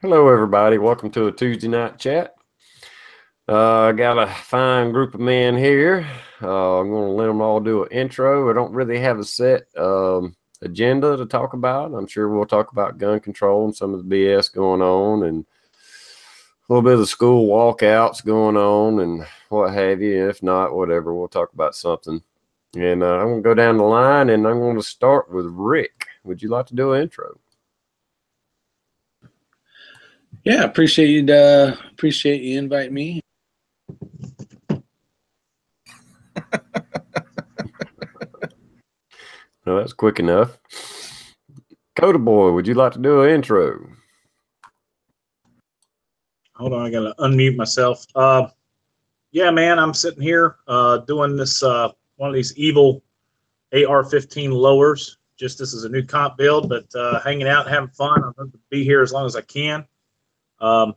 Hello, everybody. Welcome to a Tuesday night chat. I got a fine group of men here. I'm going to let them all do an intro. I don't really have a set agenda to talk about. I'm sure we'll talk about gun control and some of the BS going on, and a little bit of the school walkouts going on, and what have you. If not, whatever, we'll talk about something. And I'm going to go down the line, and I'm going to start with Rick. Would you like to do an intro? Yeah, appreciate you inviting me. No, that's quick enough. Coda Boy, would you like to do an intro? Hold on, I gotta unmute myself. Yeah, man, I'm sitting here doing this one of these evil AR-15 lowers. Just this is a new comp build, but hanging out, having fun. I'm going to be here as long as I can. But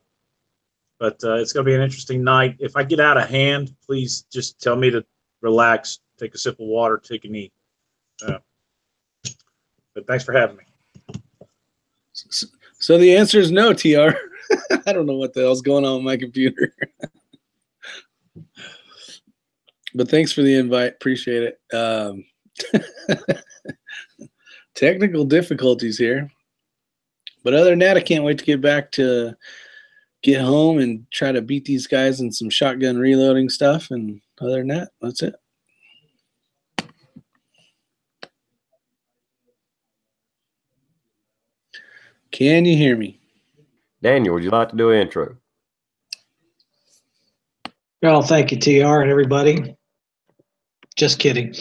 it's going to be an interesting night. If I get out of hand, please just tell me to relax, take a sip of water, take a knee. But thanks for having me. So the answer is no, TR. I don't know what the hell's going on with my computer. But thanks for the invite. Appreciate it. Technical difficulties here. But other than that, I can't wait to get home and try to beat these guys in some shotgun reloading stuff. And other than that, that's it. Can you hear me? Daniel, would you like to do an intro? Well, thank you, TR, and everybody. Just kidding.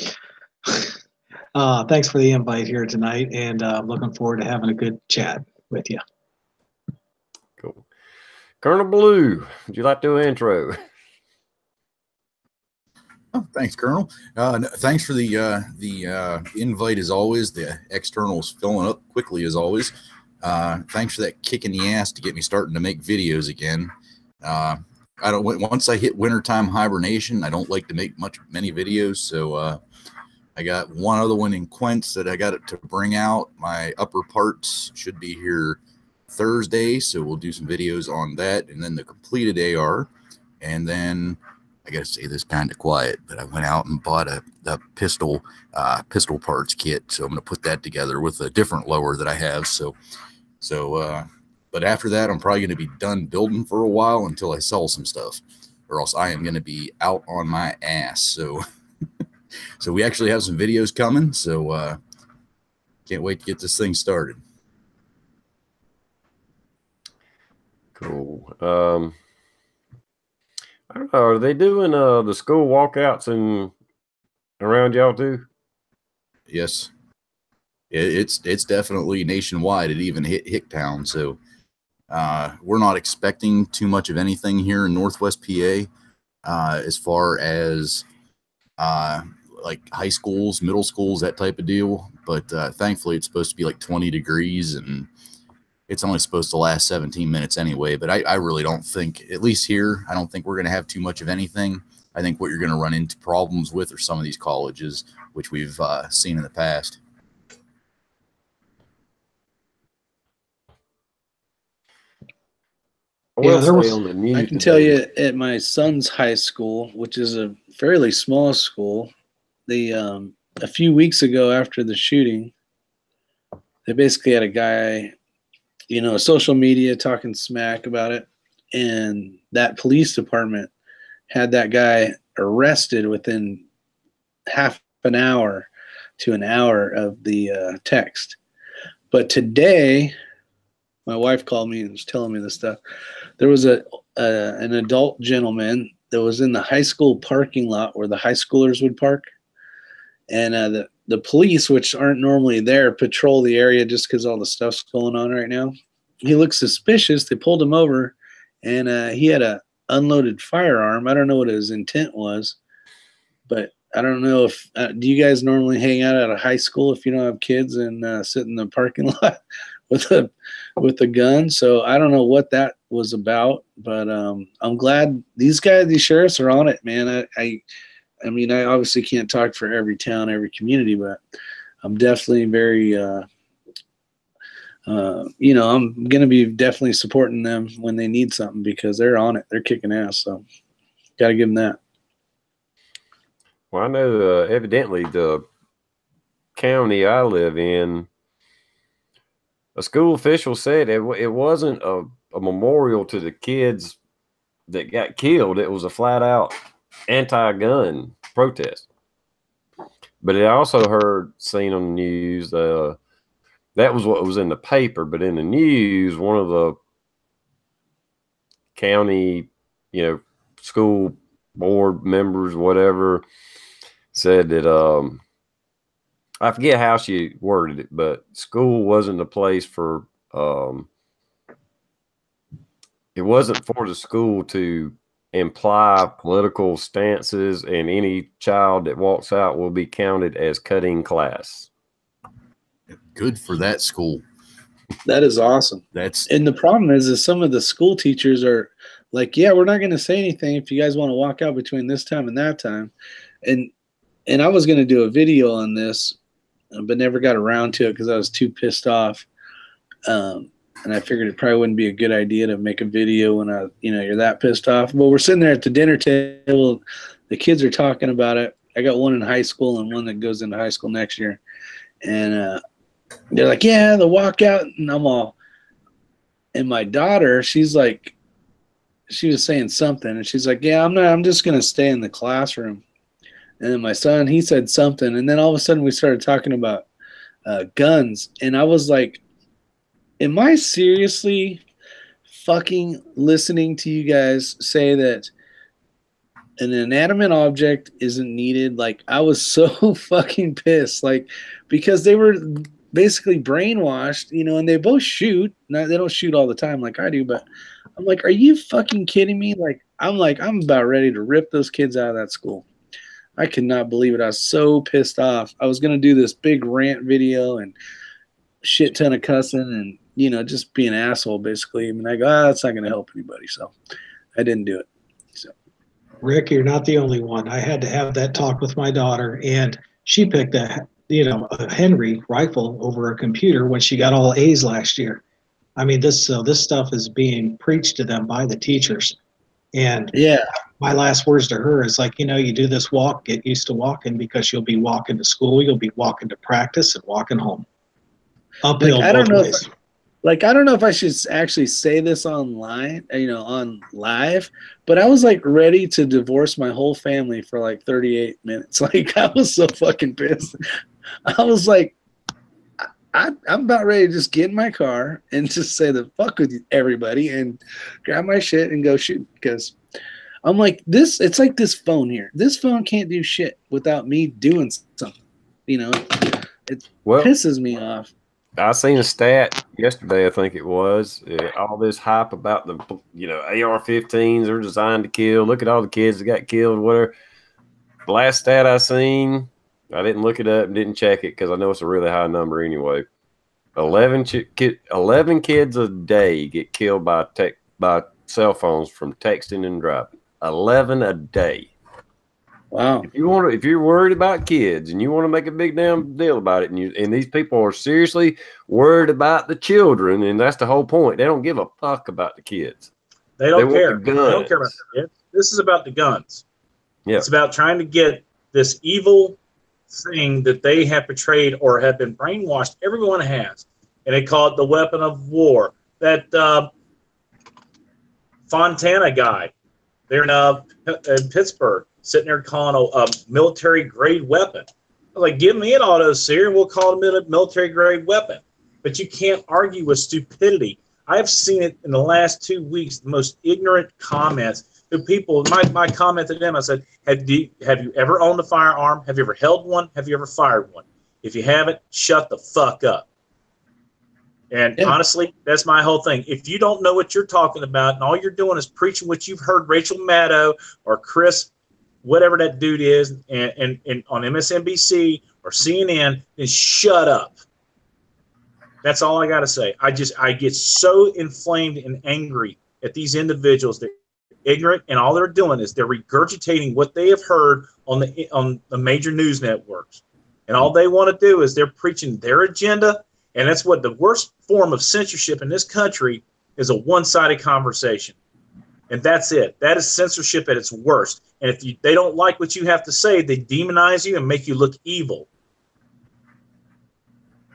Thanks for the invite here tonight, and I'm looking forward to having a good chat with you. Cool. Colonel Blue, would you like to do an intro? Oh, thanks, Colonel. Thanks for the invite as always. The external's filling up quickly as always. Thanks for that kick in the ass to get me starting to make videos again. Once I hit wintertime hibernation, I don't like to make many videos. So I got one other one in Quince that I got it to bring out. My upper parts should be here Thursday, so we'll do some videos on that, and then the completed AR, and then I gotta say this kind of quiet, but I went out and bought a pistol parts kit, so I'm gonna put that together with a different lower that I have. But after that, I'm probably gonna be done building for a while until I sell some stuff, or else I am gonna be out on my ass. So, so we actually have some videos coming. So can't wait to get this thing started. Cool. I don't know. Are they doing the school walkouts and around y'all too? Yes, it's definitely nationwide. It even hit Hicktown. So we're not expecting too much of anything here in Northwest PA as far as like high schools, middle schools, that type of deal. But thankfully, it's supposed to be like 20 degrees, and it's only supposed to last 17 minutes anyway. But I really don't think, at least here, I don't think we're going to have too much of anything. I think what you're going to run into problems with are some of these colleges, which we've seen in the past. I can tell you at my son's high school, which is a fairly small school, they a few weeks ago after the shooting, they basically had a guy, social media talking smack about it, and that police department had that guy arrested within half an hour to an hour of the text. But today, my wife called me and was telling me this stuff. There was an adult gentleman that was in the high school parking lot where the high schoolers would park, and the police, which aren't normally there, patrol the area just because all the stuff's going on right now. He looked suspicious. They pulled him over, and he had a unloaded firearm. I don't know what his intent was, but I don't know if do you guys normally hang out at a high school if you don't have kids and sit in the parking lot with a gun? So I don't know what that was about, but I'm glad these sheriffs are on it, man. I mean, I obviously can't talk for every town, every community, but I'm definitely very I'm going to be definitely supporting them when they need something because they're on it. They're kicking ass. So got to give them that. Well, I know evidently the county I live in, a school official said it wasn't a memorial to the kids that got killed. It was a flat out anti-gun protest. But I also seen on the news, that was what was in the paper, but in the news, one of the county, school board members, whatever, said that, I forget how she worded it, but school wasn't a place for, it wasn't for the school to imply political stances, and any child that walks out will be counted as cutting class. Good for that school. That is awesome. And the problem is some of the school teachers are like, yeah, we're not going to say anything if you guys want to walk out between this time and that time. And I was going to do a video on this, but never got around to it because I was too pissed off. And I figured it probably wouldn't be a good idea to make a video when you're that pissed off. But we're sitting there at the dinner table. The kids are talking about it. I got one in high school and one that goes into high school next year. And they're like, yeah, the walkout. And I'm all, and my daughter, she's like, she was saying something. And she's like, yeah, I'm just going to stay in the classroom. And then my son, he said something. And then all of a sudden we started talking about guns. And I was like, am I seriously fucking listening to you guys say that an inanimate object isn't needed? Like, I was so fucking pissed, like, because they were basically brainwashed, and they both shoot. Now, they don't shoot all the time like I do, but I'm like, are you fucking kidding me? I'm about ready to rip those kids out of that school. I could not believe it. I was so pissed off. I was going to do this big rant video and shit ton of cussing and, just be an asshole, basically. I mean, I go, that's not going to help anybody. So I didn't do it. So, Rick, you're not the only one. I had to have that talk with my daughter, and she picked a Henry rifle over a computer when she got all A's last year. I mean, this stuff is being preached to them by the teachers. And yeah, my last words to her is like, you do this walk, get used to walking, because you'll be walking to school, you'll be walking to practice and walking home. Uphill both ways. I don't know if I should actually say this online, on live, but I was ready to divorce my whole family for 38 minutes. I was so fucking pissed. I was like, I'm about ready to just get in my car and just say the fuck with everybody and grab my shit and go shoot. Because I'm like, it's like this phone here. This phone can't do shit without me doing something. It pisses me off. I seen a stat yesterday, I think it was, all this hype about the, AR-15s are designed to kill. Look at all the kids that got killed, whatever. The last stat I seen, I didn't look it up and didn't check it because I know it's a really high number anyway. 11 kids a day get killed by cell phones from texting and driving. 11 a day. Wow. If you're worried about kids and you want to make a big damn deal about it, and these people are seriously worried about the children, and that's the whole point. They don't give a fuck about the kids. They don't care. They don't care about the kids. This is about the guns. Yeah. It's about trying to get this evil thing that they have portrayed or have been brainwashed. Everyone has, and they call it the weapon of war. That Fontana guy, they're in Pittsburgh, sitting there calling a military-grade weapon. I was like, give me an auto-sear and we'll call it a military-grade weapon. But you can't argue with stupidity. I've seen it in the last 2 weeks, the most ignorant comments to people. My comment to them, I said, have you ever owned a firearm? Have you ever held one? Have you ever fired one? If you haven't, shut the fuck up. And honestly, that's my whole thing. If you don't know what you're talking about and all you're doing is preaching what you've heard Rachel Maddow or Chris, whatever that dude is, and on MSNBC or CNN, then shut up. That's all I got to say. I get so inflamed and angry at these individuals that are ignorant, and all they're doing is they're regurgitating what they have heard on the major news networks. And all they want to do is they're preaching their agenda, And that's what the worst form of censorship in this country is, a one-sided conversation. And that's it. That is censorship at its worst. And if they don't like what you have to say, they demonize you and make you look evil.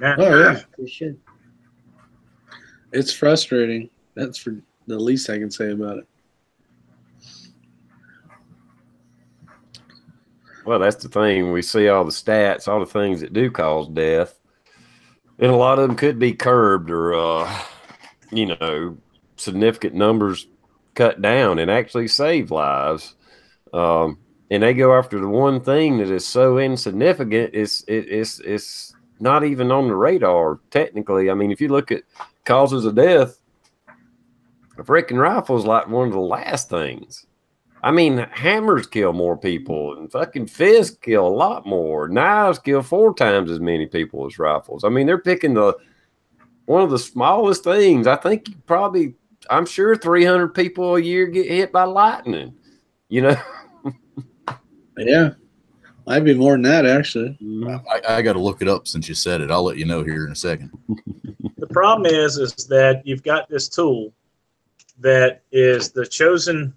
Oh, yeah, for sure. It's frustrating. That's for the least I can say about it. Well, that's the thing. We see all the stats, all the things that do cause death, and a lot of them could be curbed or, you know, significant numbers cut down and actually save lives. And they go after the one thing that is so insignificant. It's not even on the radar technically. I mean, if you look at causes of death, a freaking rifle is like one of the last things. I mean, hammers kill more people, and fucking fists kill a lot more. Knives kill 4 times as many people as rifles. I mean, they're picking one of the smallest things. I think probably, I'm sure 300 people a year get hit by lightning, you know? Yeah. Might be more than that, actually. I got to look it up since you said it. I'll let you know here in a second. The problem is that you've got this tool that is the chosen,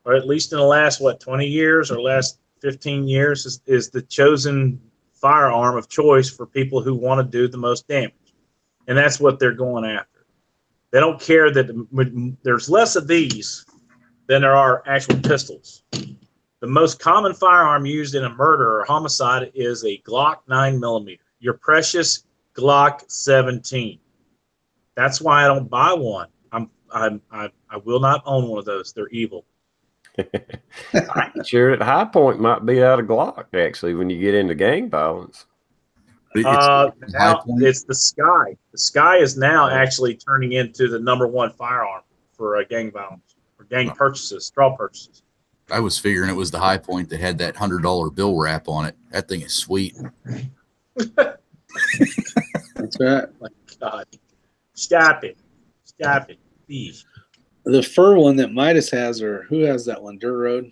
or at least in the last, 20 years or last 15 years, is the chosen firearm of choice for people who want to do the most damage. And that's what they're going after. They don't care that there's less of these than there are actual pistols. The most common firearm used in a murder or homicide is a Glock 9mm, your precious Glock 17. That's why I don't buy one. I will not own one of those. They're evil. I'm sure at High Point might be out of Glock, actually, when you get into gang violence. Now it's the Sky. The Sky is now actually turning into the #1 firearm for gang violence or gang purchases, straw purchases. I was figuring it was the High Point that had that $100 bill wrap on it. That thing is sweet. That's right. My God. Stop it. Stop it. Please. The fur one that Midas has, or who has that one? Dirt Road?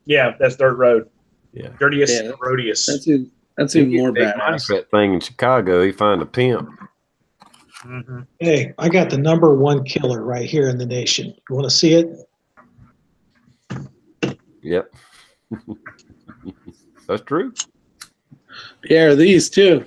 Yeah, that's Dirt Road. Yeah. Dirtiest, roadiest. That's even more badass. That thing in Chicago, he find a pimp. Mm-hmm. Hey, I got the #1 killer right here in the nation. You want to see it? Yep. That's true. Yeah, these too.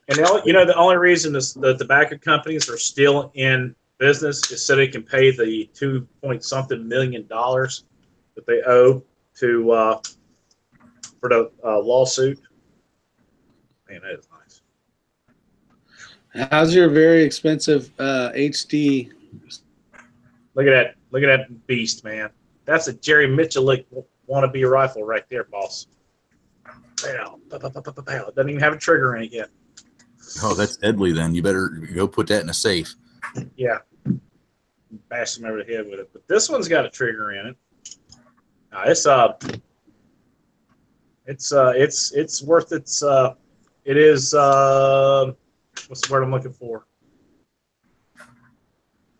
And the only reason the tobacco companies are still in business is so they can pay the $2-point-something million that they owe to for the lawsuit. Man, that is nice. How's your very expensive HD? Look at that beast, man. That's a Jerry Mitchell wannabe rifle right there, boss. Pow, pow, pow, pow, pow, pow. It doesn't even have a trigger in it yet. Oh, that's deadly then. You better go put that in a safe. Yeah. Bash them over the head with it. But this one's got a trigger in it. It's worth its it is what's the word I'm looking for?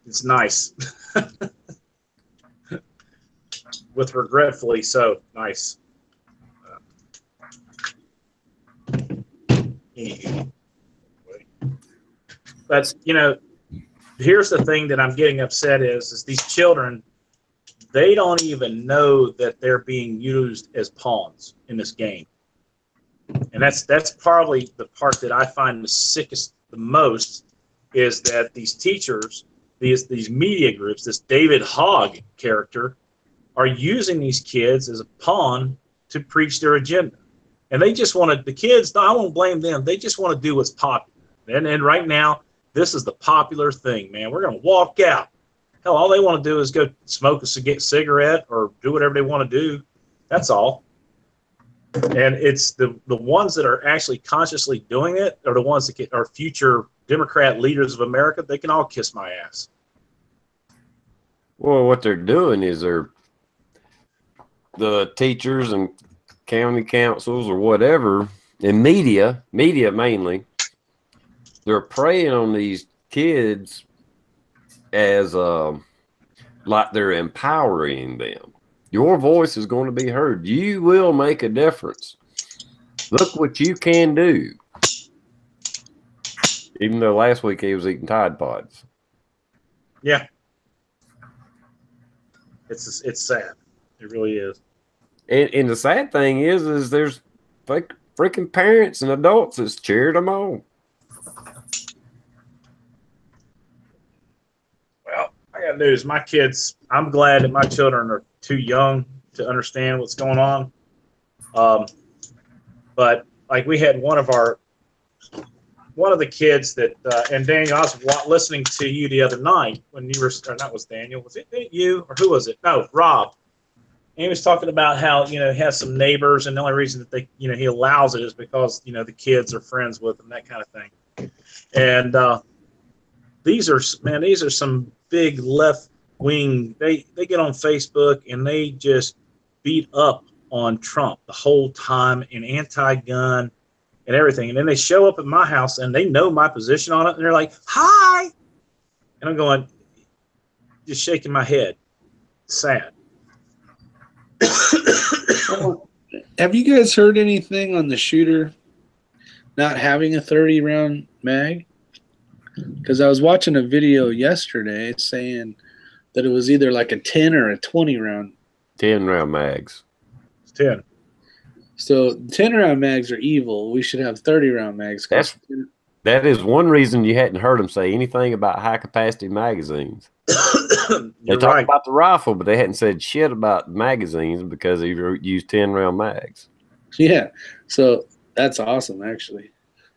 It's nice. With regretfully so nice. But here's the thing that I'm getting upset is these children, they don't even know that they're being used as pawns in this game. And that's probably the part that I find the sickest the most, is that these teachers, these media groups, this David Hogg character, are using these kids as a pawn to preach their agenda. And they just want to, the kids, I won't blame them, they just want to do what's popular. And right now, this is the popular thing, man. We're going to walk out. Hell, all they want to do is go smoke a cigarette or do whatever they want to do. That's all. And it's the ones that are actually consciously doing it are the ones that are future Democrat leaders of America. They can all kiss my ass. Well, what they're doing is the teachers and county councils or whatever, and media mainly, they're preying on these kids as like they're empowering them. Your voice is going to be heard. You will make a difference. Look what you can do. Even though last week he was eating Tide Pods. Yeah. It's sad. It really is. And the sad thing is there's freaking parents and adults that's cheered them on. Well, I got news. My kids, I'm glad that my children are too young to understand what's going on. But like we had one of the kids that, and Daniel, I was listening to you the other night when you were, or that was Daniel, was it you or who was it? No, Rob. And he was talking about how, he has some neighbors, and the only reason that they, he allows it is because, the kids are friends with him, that kind of thing. And these are some big left wing. They get on Facebook and they just beat up on Trump the whole time, and anti-gun and everything. And then they show up at my house and they know my position on it, and they're like, "Hi," and I'm going, just shaking my head, sad. Have you guys heard anything on the shooter not having a 30-round mag? Because I was watching a video yesterday saying that it was either like a 10 or a 20-round. 10-round mags. It's 10. So 10-round mags are evil. We should have 30-round mags. That is one reason you hadn't heard them say anything about high-capacity magazines. They talked about the rifle, but they hadn't said shit about magazines because they used 10-round mags. Yeah, so that's awesome, actually.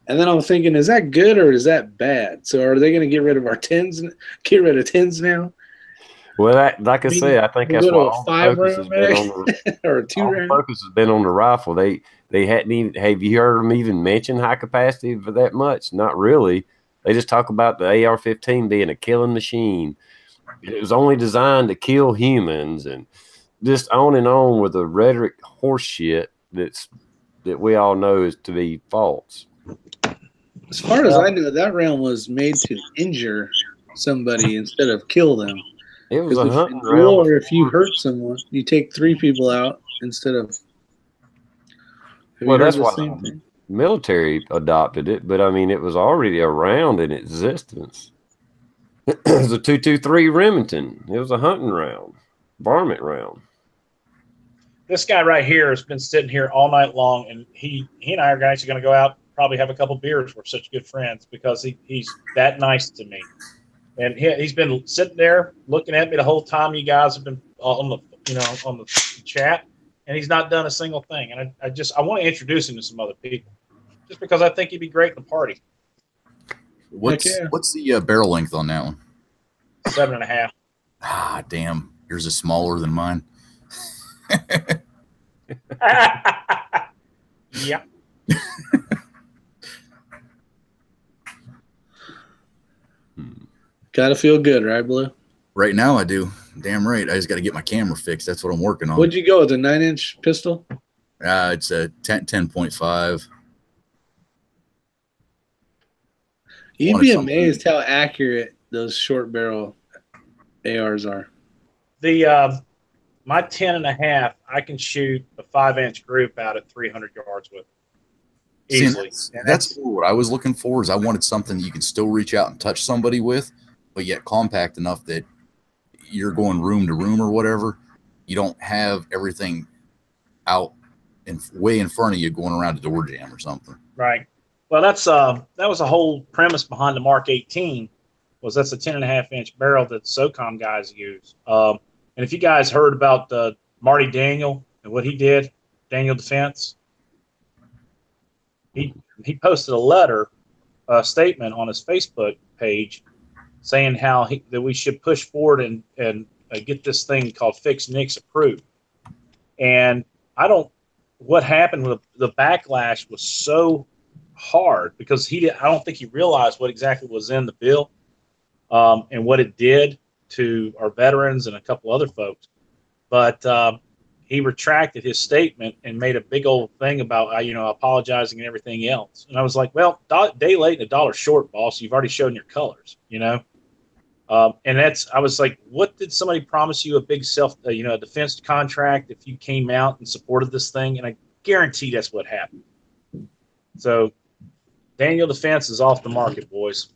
And then I'm thinking, is that good or is that bad? So are they going to get rid of our 10s? Get rid of 10s now? Well, like I said, I think that's why all the focus has been on the, or a 2-round. Focus has been on the rifle. They hadn't even. Have you heard them even mention high capacity for that much? Not really. They just talk about the AR-15 being a killing machine. It was only designed to kill humans, and just on with the rhetoric horse shit that we all know is to be false. As far as I know, that round was made to injure somebody instead of kill them. It was a hunting round. Or if you hurt someone, you take 3 people out instead of. Well, that's why the military adopted it, but I mean, it was already around in existence. It was a 223 Remington. It was a hunting round, varmint round. This guy right here has been sitting here all night long, and he and I are actually going to go out, probably have a couple beers. We're such good friends because he's that nice to me, and he's been sitting there looking at me the whole time. You guys have been on the chat, and he's not done a single thing. And I want to introduce him to some other people, just because I think he'd be great in the party. What's the barrel length on that one? 7.5. Ah, damn. Yours is smaller than mine. Yeah. Gotta feel good, right, Blue? Right now I do. Damn right. I just got to get my camera fixed. That's what I'm working on. What'd you go with, a 9-inch pistol? It's a 10.5. You'd be amazed how accurate those short barrel ARs are. My 10.5, I can shoot a 5-inch group out at 300 yards with easily. See, that's what I was looking for. Is I wanted something that you can still reach out and touch somebody with, but yet compact enough that you're going room to room or whatever. You don't have everything out and way in front of you going around a door jam or something. Right. Well, that was the whole premise behind the Mark 18. That's a 10.5-inch barrel that the SOCOM guys use. And if you guys heard about Marty Daniel and what he did, Daniel Defense, he posted a statement on his Facebook page saying how that we should push forward and get this thing called Fix NICS approved. And what happened with the backlash was so hard because I don't think he realized what exactly was in the bill and what it did to our veterans and a couple other folks. But he retracted his statement and made a big old thing about apologizing and everything else. And I was like, well, day late and a dollar short, boss. You've already shown your colors, And I was like, what did somebody promise you a big a defense contract if you came out and supported this thing? And I guarantee that's what happened. So Daniel Defense is off the market, boys.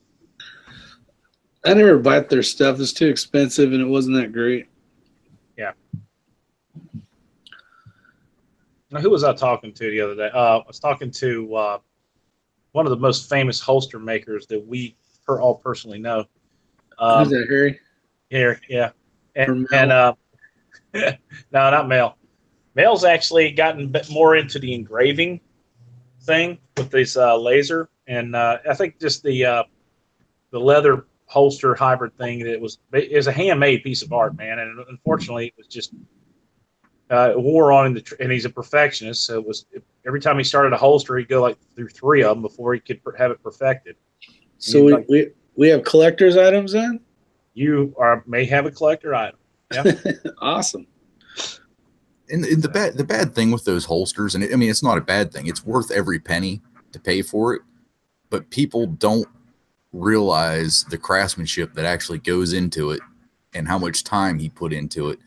I never bought their stuff. It's too expensive and it wasn't that great. Yeah. Now, who was I talking to the other day? I was talking to one of the most famous holster makers that we all personally know. Who's that, Harry? Here, yeah. And no, not Mel. Mel's actually gotten a bit more into the engraving thing with this laser. And I think just the leather holster hybrid thing, it was a handmade piece of art, man. And unfortunately, it was just wore on and he's a perfectionist. So it was every time he started a holster, he'd go like through 3 of them before he could have it perfected. So we have collector's items then? You may have a collector item. Yeah. Awesome. And the bad thing with those holsters, and I mean, it's not a bad thing. It's worth every penny to pay for it. But people don't realize the craftsmanship that actually goes into it and how much time he put into it.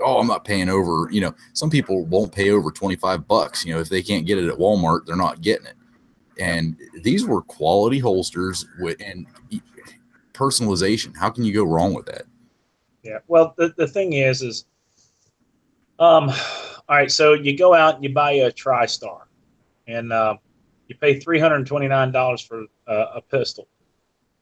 I'm not paying over, some people won't pay over $25. If they can't get it at Walmart, they're not getting it. And these were quality holsters and personalization. How can you go wrong with that? Yeah. Well, the thing is, all right. So you go out and you buy a TriStar, and you pay $329 for a pistol.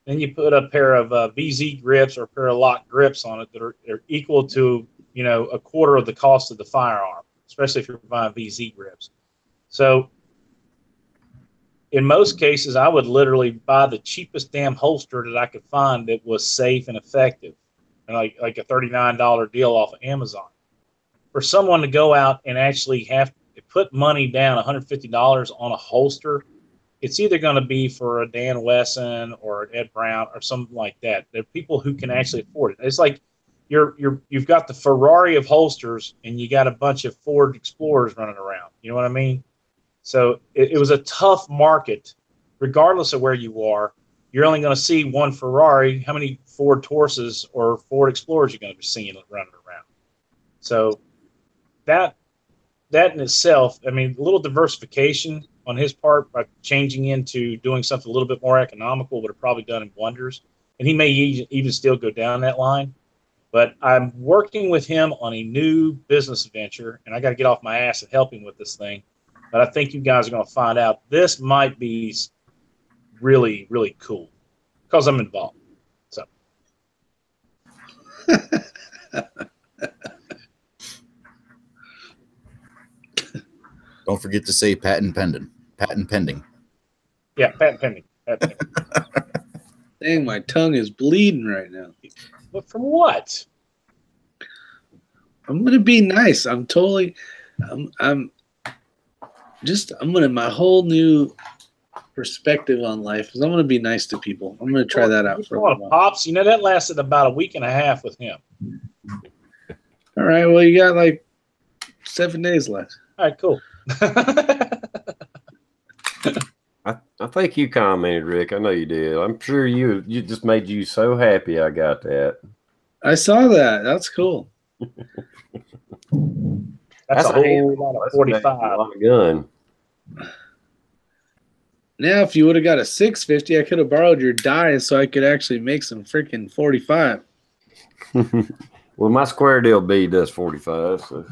Then you put a pair of VZ grips or a pair of lock grips on it that are equal to a quarter of the cost of the firearm, especially if you're buying VZ grips. So in most cases, I would literally buy the cheapest damn holster that I could find that was safe and effective, and like a $39 deal off of Amazon. For someone to go out and actually have to put money down, $150 on a holster, it's either going to be for a Dan Wesson or an Ed Brown or something like that. They're people who can actually afford it. It's like you've got the Ferrari of holsters and you got a bunch of Ford Explorers running around. You know what I mean? So it was a tough market, regardless of where you are. You're only going to see one Ferrari. How many Ford Tauruses or Ford Explorers you're going to be seeing running around? So that in itself, I mean, a little diversification on his part by changing into doing something a little bit more economical would have probably done him wonders. And he may even still go down that line. But I'm working with him on a new business venture, and I got to get off my ass and help him with this thing. But I think you guys are going to find out this might be really, really cool because I'm involved. So. Don't forget to say patent pending. Patent pending. Yeah, patent pending. Patent pending. Dang, my tongue is bleeding right now. But from what? I'm gonna be nice. I'm gonna my whole new perspective on life is I'm gonna be nice to people. I'm gonna try that out for a while. Pops, that lasted about a week and a half with him. All right, well, you got like 7 days left. All right, cool. I think you commented, Rick. I know you did. I'm sure you just made you so happy. I got that. I saw that. That's cool. That's a whole lot of 45. A lot of gun. Now, if you would have got a 650, I could have borrowed your dies so I could actually make some freaking 45. Well, my square deal B does 45. So.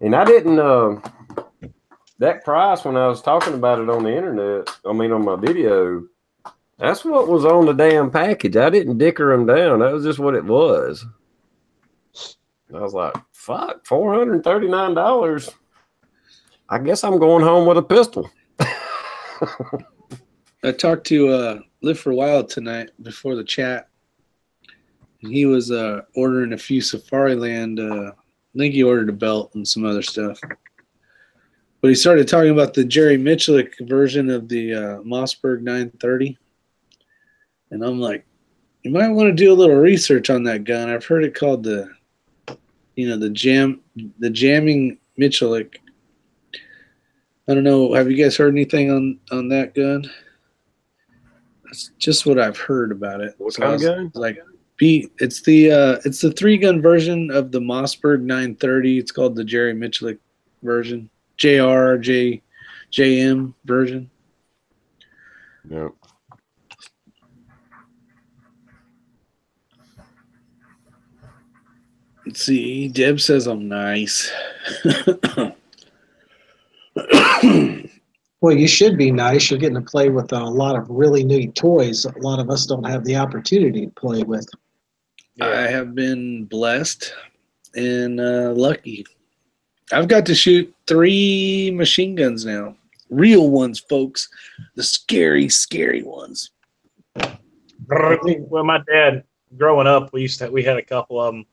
And I didn't that price when I was talking about it on the internet, on my video, that's what was on the damn package. I didn't dicker them down. That was just what it was. I was like, fuck, $439. I guess I'm going home with a pistol. I talked to Live for Wild tonight before the chat. And he was ordering a few Safariland. I think he ordered a belt and some other stuff. But he started talking about the Jerry Michalik version of the Mossberg 930. And I'm like, you might want to do a little research on that gun. I've heard it called the jamming Michalik. I don't know. Have you guys heard anything on that gun? That's just what I've heard about it. What kind of gun? Like, it's the 3-gun version of the Mossberg 930. It's called the Jerry Michalik version, JM version. Yeah. Let's see. Deb says I'm nice. Well, you should be nice. You're getting to play with a lot of really neat toys. A lot of us don't have the opportunity to play with. Yeah. I have been blessed and lucky. I've got to shoot 3 machine guns now. Real ones, folks. The scary, scary ones. Well, my dad, growing up, we had a couple of them,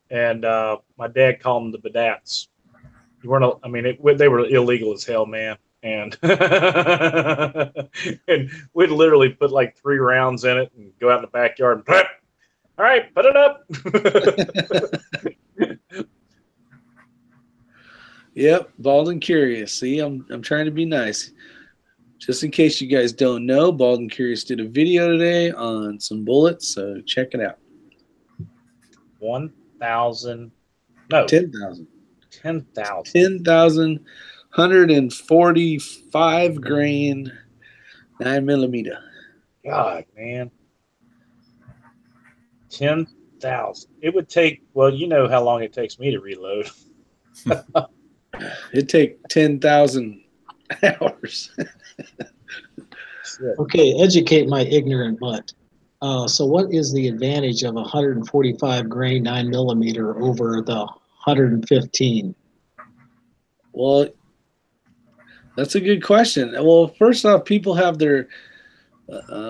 and my dad called them the Badats. They were illegal as hell, man. And and we'd literally put like 3 rounds in it and go out in the backyard and all right, put it up. Yep, Bald and Curious. See, I'm trying to be nice. Just in case you guys don't know, Bald and Curious did a video today on some bullets, so check it out. 1,000. No. 10,000. 10,000. 10,145 grain 9mm. God, man. 10,000. It would take, well, you know how long it takes me to reload. It'd take 10,000 hours. Okay, educate my ignorant butt. So what is the advantage of 145 grain 9mm over the 115? Well, that's a good question. Well, first off, people have their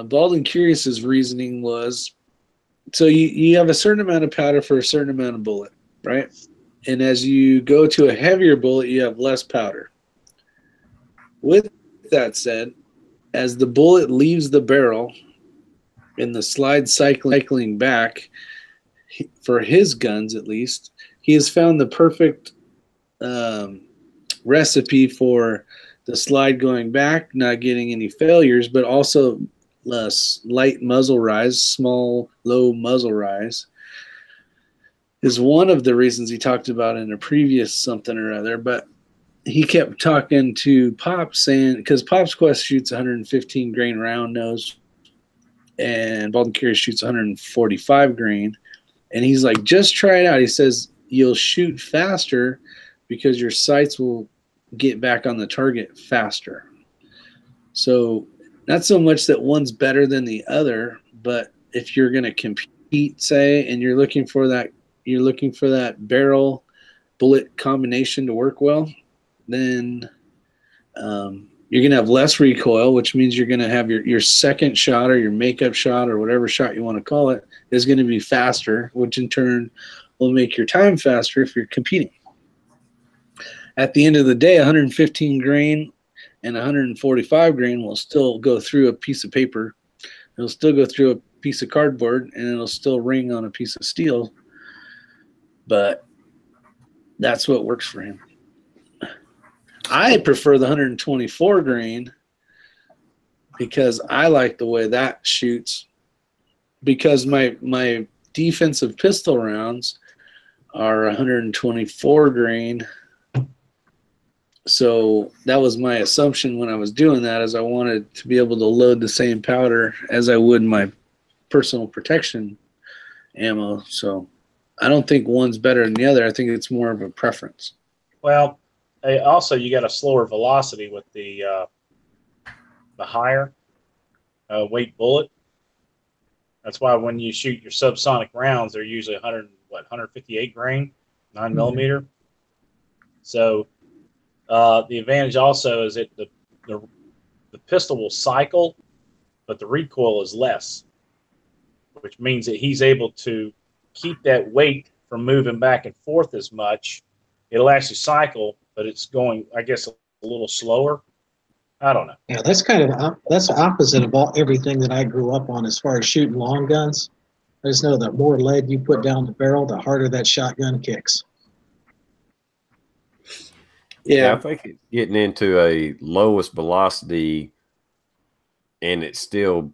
Bald and Curious's reasoning was, so you have a certain amount of powder for a certain amount of bullet, right? And as you go to a heavier bullet, you have less powder. With that said, as the bullet leaves the barrel in the slide cycling back, for his guns at least, he has found the perfect recipe for the slide going back, not getting any failures, but also less light muzzle rise, small, low muzzle rise, is one of the reasons he talked about in a previous something or other. But he kept talking to Pops, saying, because Pop's Quest shoots 115 grain round nose and Bald and Curious shoots 145 grain. And he's like, just try it out. He says, you'll shoot faster because your sights will get back on the target faster. So not so much that one's better than the other, but if you're going to compete, say, and you're looking for that barrel bullet combination to work well, then you're going to have less recoil, which means you're going to have your second shot or your makeup shot or whatever shot you want to call it is going to be faster, which in turn will make your time faster if you're competing. At the end of the day, 115 grain and 145 grain will still go through a piece of paper. It'll still go through a piece of cardboard, and it'll still ring on a piece of steel. But that's what works for him. I prefer the 124 grain because I like the way that shoots, because my defensive pistol rounds are 124 grain. So that was my assumption when I was doing that, is I wanted to be able to load the same powder as I would my personal protection ammo. So I don't think one's better than the other. I think it's more of a preference. Well, also you got a slower velocity with the higher weight bullet. That's why when you shoot your subsonic rounds, they're usually 158 grain, 9mm. So the advantage also is that the pistol will cycle, but the recoil is less, which means that he's able to keep that weight from moving back and forth as much. It'll actually cycle, but it's going, I guess, a little slower. I don't know. Yeah, that's kind of that's opposite of everything that I grew up on as far as shooting long guns. I just know that more lead you put down the barrel, the harder that shotgun kicks. Yeah, I think it's getting into a lowest velocity and it still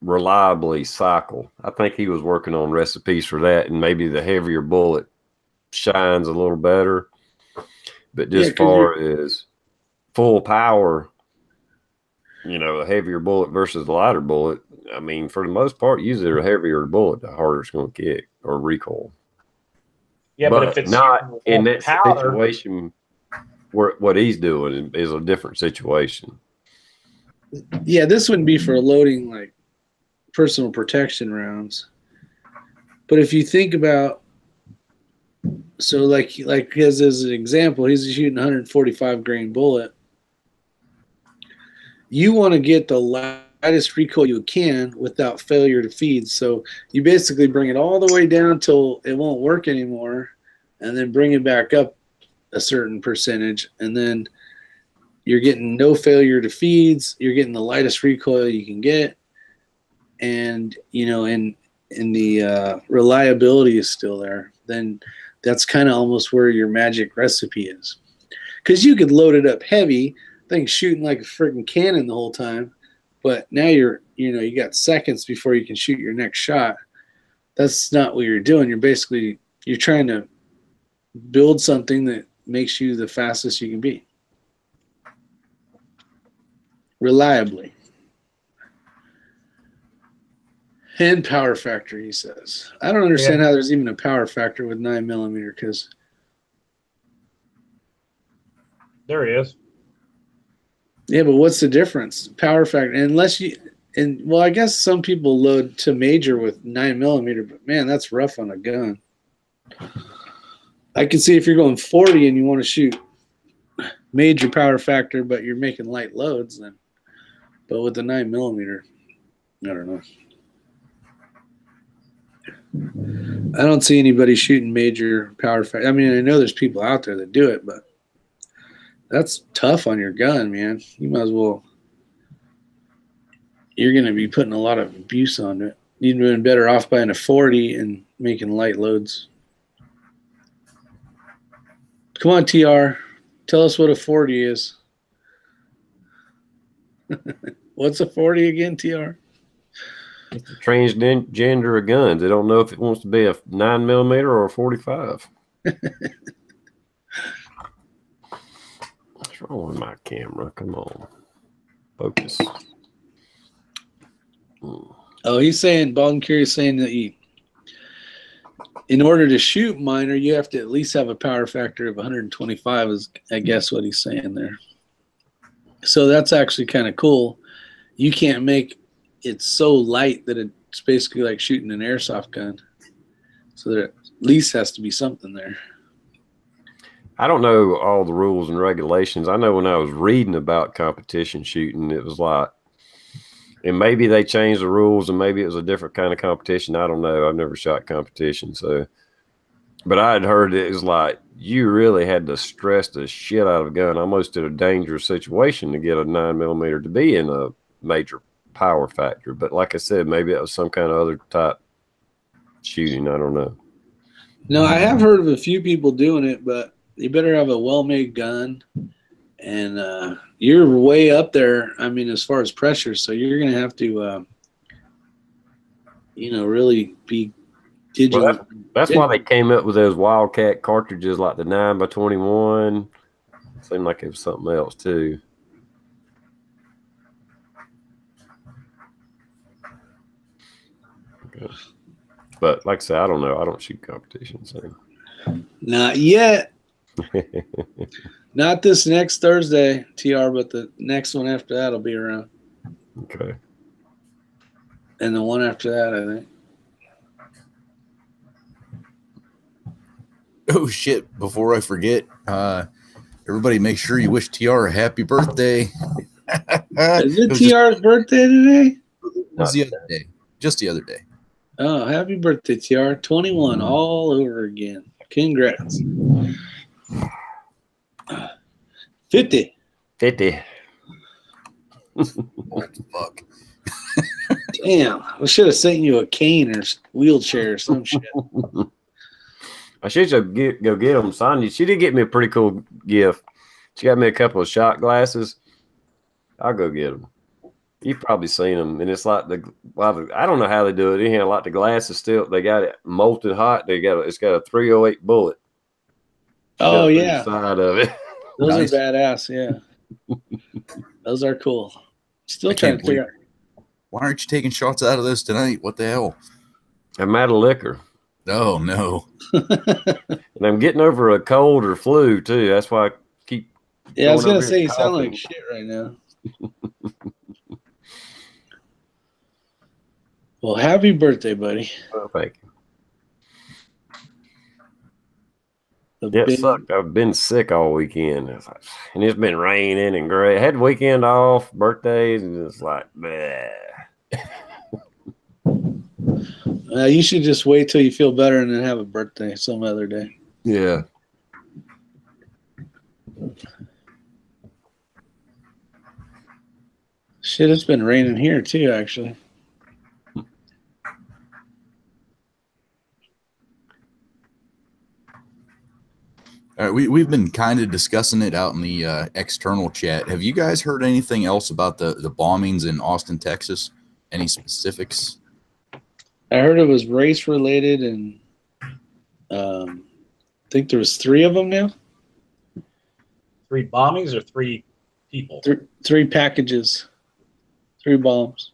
reliably cycle. I think he was working on recipes for that, and maybe the heavier bullet shines a little better. But just far as full power, you know, a heavier bullet versus a lighter bullet, I mean, for the most part, usually a heavier bullet, the harder it's going to kick or recoil. Yeah, but if it's not in that powder situation, where what he's doing is a different situation. Yeah, this wouldn't be for loading like personal protection rounds. But if you think about, so like as an example, he's shooting 145 grain bullet. You want to get the lightest recoil you can without failure to feed. So you basically bring it all the way down till it won't work anymore, and then bring it back up a certain percentage, and then you're getting no failure to feeds. You're getting the lightest recoil you can get, and you know, and the reliability is still there. Then that's kind of almost where your magic recipe is, because you could load it up heavy, thing shooting like a freaking cannon the whole time, but now you got seconds before you can shoot your next shot. That's not what you're doing. You're trying to build something that makes you the fastest you can be reliably. And power factor, he says. I don't understand how there's even a power factor with 9mm, because there is. Yeah, but what's the difference? Power factor, well, I guess some people load to major with 9mm, but man, that's rough on a gun. I can see if you're going 40 and you want to shoot major power factor, but you're making light loads, then. But with the 9mm, I don't know. I don't see anybody shooting major power factor. I mean, I know there's people out there that do it, but that's tough on your gun, man. You might as well. You're going to be putting a lot of abuse on it. You'd have been better off buying a 40 and making light loads. Come on, TR. Tell us what a 40 is. What's a 40 again, TR? It's a transgender of guns. They don't know if it wants to be a 9mm or a 45. What's wrong with my camera? Come on. Focus. Oh, he's saying, Bald Curious saying that in order to shoot minor, you have to at least have a power factor of 125 is, I guess, what he's saying there. So that's actually kind of cool. You can't make it so light that it's basically like shooting an airsoft gun. So there at least has to be something there. I don't know all the rules and regulations. I know when I was reading about competition shooting, it was like, and maybe they changed the rules and maybe it was a different kind of competition. I don't know. I've never shot competition. So, but I had heard it was like, you really had to stress the shit out of a gun, almost in a dangerous situation to get a 9mm to be in a major power factor. But like I said, maybe it was some kind of other type shooting. I don't know. No, I have heard of a few people doing it, but you better have a well-made gun, and you're way up there. I mean, as far as pressure, so you're going to have to, really be digital. Well, that's why they came up with those Wildcat cartridges, like the 9x21. Seemed like it was something else too. Okay. But like I said, I don't know. I don't shoot competitions. So. Not yet. Not this next Thursday, TR, but the next one after that will be around. Okay. And the one after that, I think. Oh, shit. Before I forget, everybody make sure you wish TR a happy birthday. Is it TR's birthday today? It was the other day. Just the other day. Oh, happy birthday, TR. 21 all over again. Congrats. 50. 50. What the fuck? Damn. We should have sent you a cane or wheelchair or some shit. I should go get them. Sonya, she did get me a pretty cool gift. She got me a couple of shot glasses. I'll go get them. You've probably seen them, and it's like I don't know how they do it. Anyhow, like the glass is still, they got it molten hot. It's got a 308 bullet. Oh yeah, side of it. Those nice. Are badass. Yeah, those are cool. Still trying to figure out. Why aren't you taking shots out of this tonight? What the hell? I'm out of liquor. Oh no. And I'm getting over a cold or flu too. That's why I keep. Yeah, I was gonna say you sound like shit right now. Well, happy birthday, buddy. Oh, thank you. It sucked. I've been sick all weekend. And it's been raining and gray. I had the weekend off, birthdays, and it's like, bleh. You should just wait till you feel better and then have a birthday some other day. Yeah. Shit, it's been raining here too, actually. We've been kind of discussing it out in the external chat. Have you guys heard anything else about the bombings in Austin, Texas? Any specifics? I heard it was race related, and I think there was 3 of them now. 3 bombings or 3 people? 3 packages, 3 bombs.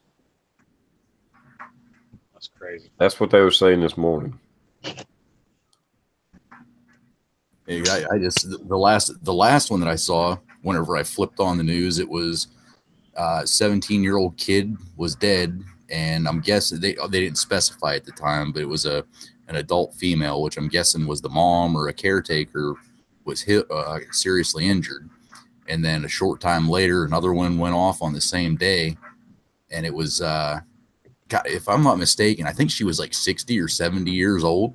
That's crazy. That's what they were saying this morning. I just the last one that I saw, whenever I flipped on the news, it was 17-year-old kid was dead, and I'm guessing they didn't specify at the time, but it was an adult female, which I'm guessing was the mom or a caretaker, was seriously injured. And then a short time later, another one went off on the same day, and it was if I'm not mistaken, I think she was like 60 or 70 years old.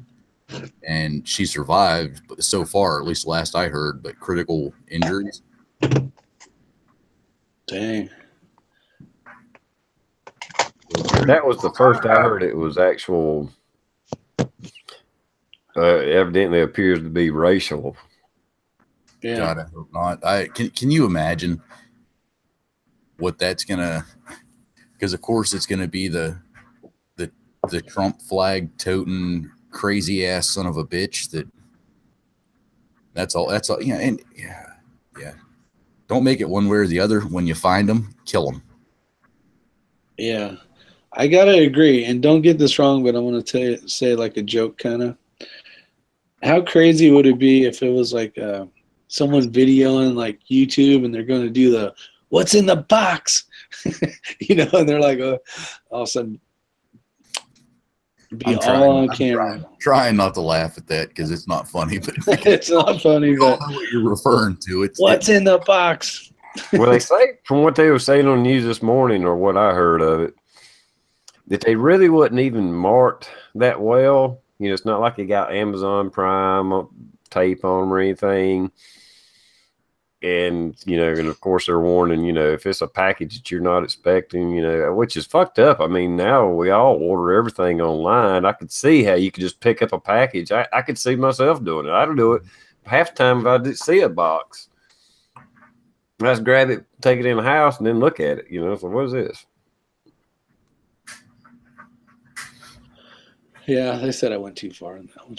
And she survived, but so far, at least last I heard, but critical injuries. Dang. That was the first I heard it was actual. Evidently appears to be racial. Yeah. God, I hope not. Can you imagine what that's gonna? Because of course it's gonna be the Trump flag toting crazy ass son of a bitch. That's all. Yeah, and yeah. Don't make it one way or the other. When you find them, kill them. Yeah, I gotta agree. And don't get this wrong, but I want to say like a joke kind of. How crazy would it be if it was like someone videoing like YouTube and they're going to do the "What's in the box," and they're like, all of a sudden. Be all on camera. Trying not to laugh at that because it's not funny, but it's not funny. But know what you're referring to. What's in the box? Well, they say from what they were saying on the news this morning, or what I heard of it, that they really wasn't even marked that well. It's not like they got Amazon Prime tape on them or anything. And, and of course they're warning, if it's a package that you're not expecting, which is fucked up. I mean, now we all order everything online. I could see how you could just pick up a package. I could see myself doing it. I'd do it half the time if I did see a box. I just grab it, take it in the house, and then look at it. So what is this? Yeah, they said I went too far on that one.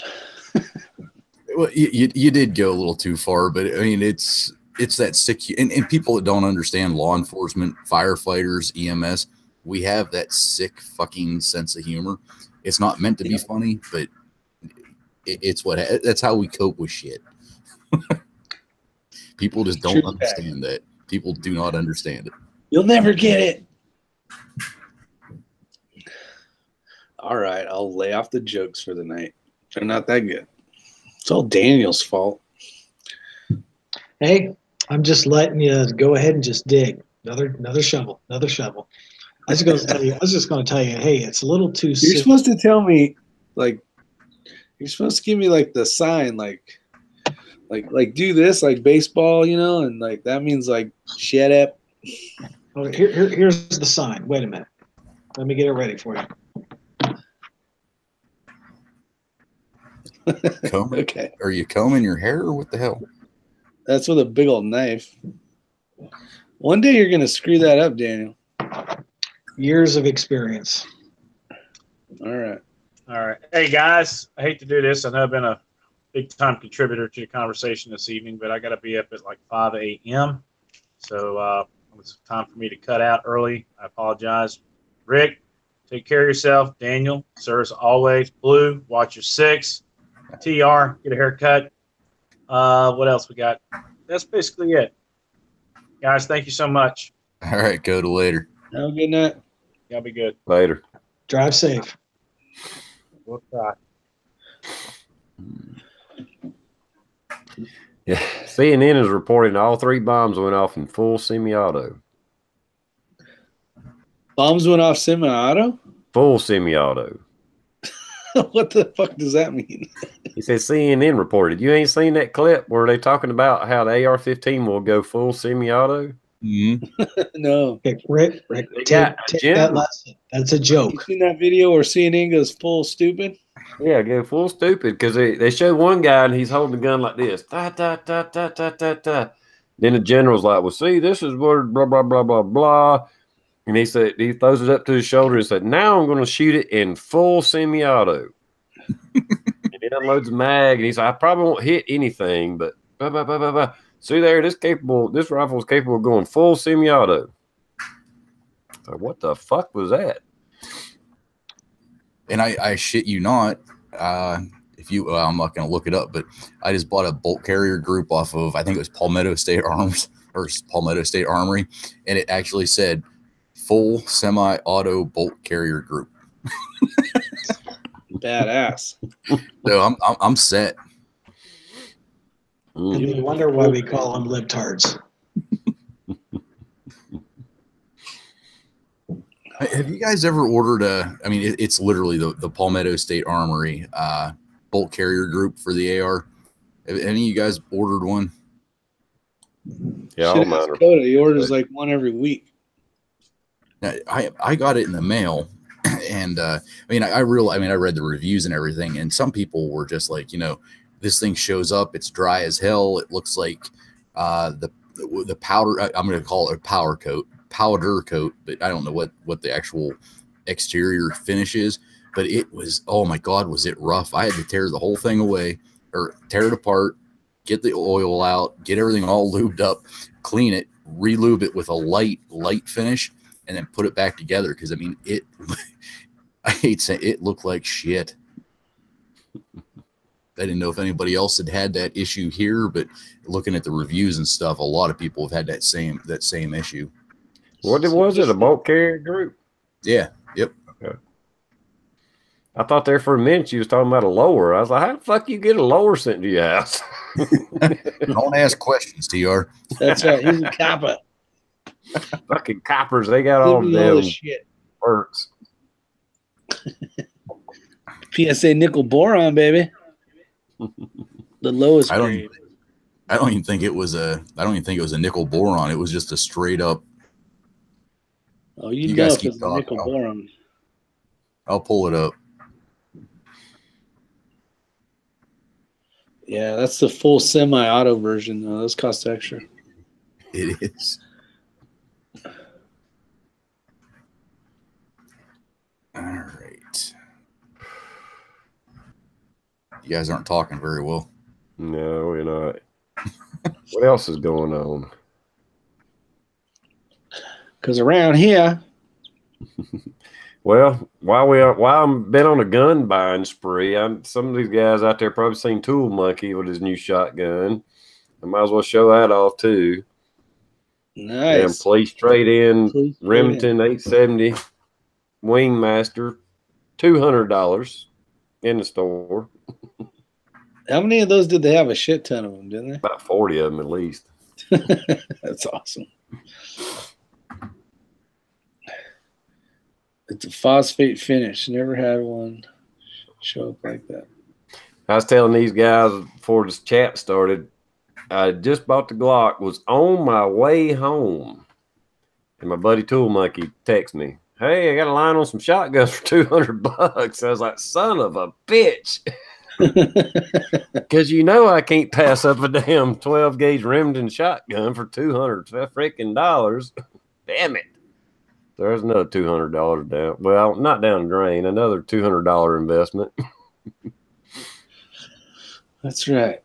Well, you did go a little too far, but I mean, it's that sick, and people that don't understand law enforcement, firefighters, EMS, we have that sick fucking sense of humor. It's not meant to be funny, but that's how we cope with shit. People just don't understand that. People do not understand it. You'll never get it. All right, I'll lay off the jokes for the night. They're not that good. It's all Daniel's fault. Hey, I'm just letting you go ahead and just dig. Another shovel. I was just going to tell you, hey, it's a little too. You're supposed to tell me, like, you're supposed to give me like the sign, like do this, like baseball, and like that means like shut up. Okay, here's the sign. Wait a minute. Let me get it ready for you. Okay. Are you combing your hair or what the hell? That's with a big old knife. One day you're going to screw that up, Daniel. Years of experience. All right. All right. Hey, guys, I hate to do this. I know I've been a big-time contributor to the conversation this evening, but I got to be up at like 5 a.m. So it's time for me to cut out early. I apologize. Rick, take care of yourself. Daniel, sir, as always. Blue, watch your 6. TR, get a haircut. What else we got? That's basically it. Guys, thank you so much. All right, go to later. Have a good night. Y'all be good. Later. Drive safe. We'll try. Yeah, CNN is reporting all 3 bombs went off in full semi-auto. Bombs went off semi-auto? Full semi-auto. What the fuck does that mean? He said CNN reported. You ain't seen that clip where they talking about how the AR-15 will go full semi-auto? Mm-hmm. No. Okay, Rick, take that lesson. That's a joke. You seen that video where CNN goes full stupid? Yeah, go full stupid because they show one guy and he's holding the gun like this. Da, da, da, da, da, da, da. Then the general's like, well, see, this is where blah, blah, blah, blah, blah. And he said, he throws it up to his shoulder and said, now I'm going to shoot it in full semi-auto. And he unloads the mag and he said, I probably won't hit anything, but blah, blah, blah, blah, blah. See there, this rifle is capable of going full semi-auto. So what the fuck was that? And I shit you not, if you, I'm not going to look it up, but I just bought a bolt carrier group off of, I think it was Palmetto State Arms or Palmetto State Armory, and it actually said full semi-auto bolt carrier group. Badass. So I'm set. And you wonder why we call them libtards. Have you guys ever ordered I mean, it's literally the Palmetto State Armory bolt carrier group for the AR. Have any of you guys ordered one? Yeah, all mine. He orders like one every week. Now, I got it in the mail, and I mean, I read the reviews and everything, and some people were just like, you know, this thing shows up, it's dry as hell. It looks like the powder. I'm going to call it a powder coat, but I don't know what the actual exterior finish is. But it was, oh my God, was it rough? I had to tear the whole thing away, or tear it apart, get the oil out, get everything all lubed up, clean it, re-lube it with a light finish, and then put it back together. Because I mean, I hate saying it looked like shit. I didn't know if anybody else had that issue here, but looking at the reviews and stuff, a lot of people have had that same issue. What was it? A bolt carrier group? Yeah. Yep. Okay. I thought there for a minute you was talking about a lower. I was like, how the fuck you get a lower sent to your house? Don't ask questions, TR. That's right. He's a copper. Fucking coppers, they got all them shit. perks. PSA nickel boron, baby. The lowest grade. I don't even think it was a nickel boron. It was just a straight up. Oh, you know if it's a nickel boron. I'll pull it up. Yeah, that's the full semi-auto version, though. Those cost extra. It is. All right. You guys aren't talking very well. No, we're not. What else is going on? Because around here. Well, while I'm been on a gun buying spree, some of these guys out there probably seen Tool Monkey with his new shotgun. I might as well show that off too. Nice. And Police Trade In Remington 870 Wingmaster, $200 in the store. How many of those did they have? A shit ton of them, didn't they? About 40 of them at least. That's awesome. It's a phosphate finish. Never had one show up like that. I was telling these guys before this chat started, I just bought the Glock, was on my way home, and my buddy Tool Monkey texted me, "Hey, I got a line on some shotguns for $200." I was like, "Son of a bitch!" Because you know I can't pass up a damn 12 gauge Remington shotgun for $200 freaking dollars. Damn it. There's another $200 down. Well, not down the drain. Another $200 investment. That's right.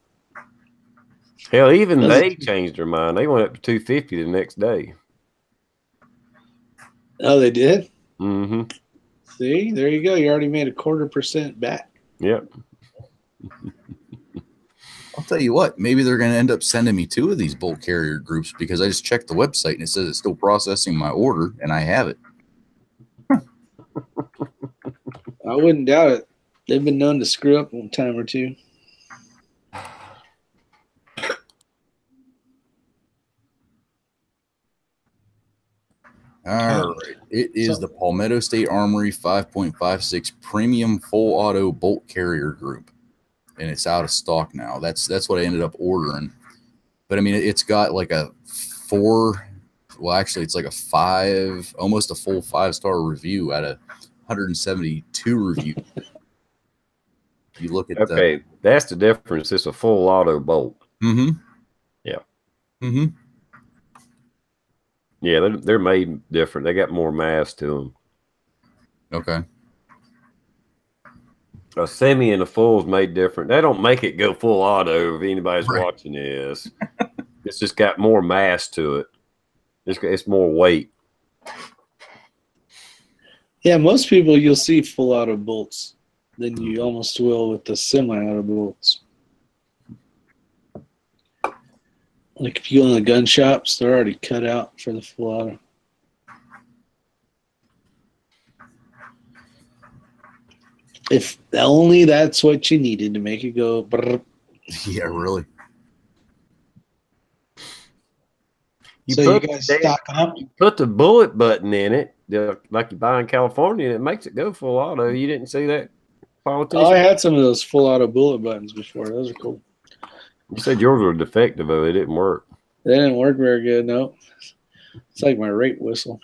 Hell, even they changed their mind. They went up to $250 the next day. Oh, they did? Mm-hmm. See, there you go. You already made 0.25% back. Yep. I'll tell you what, maybe they're going to end up sending me 2 of these bolt carrier groups because I just checked the website and it says it's still processing my order and I have it. I wouldn't doubt it. They've been known to screw up one time or two. All right. It is the Palmetto State Armory 5.56 Premium Full Auto Bolt Carrier Group. And it's out of stock now. That's what I ended up ordering. But I mean, it's got like a 4, well, actually, it's like a 5, almost a full 5-star review out of 172 reviews. You look at okay, that's the difference. It's a full auto bolt. Mm-hmm. Yeah. Mm-hmm. Yeah, they're made different. They got more mass to them. Okay. A semi and a full is made different. They don't make it go full auto if anybody's watching this. It's just got more mass to it. It's more weight. Yeah, most people you'll see full auto bolts than you almost will with the semi-auto bolts. Like if you go in the gun shops, they're already cut out for the full auto. If only that's what you needed to make it go. Brr. Yeah, really. You guys stocking up? You put the bullet button in it, like you buy in California, and it makes it go full auto. You didn't see that, politician? Oh, I had some of those full auto bullet buttons before. Those are cool. You said yours were defective, though. It didn't work. They didn't work very good, no. It's like my rape whistle.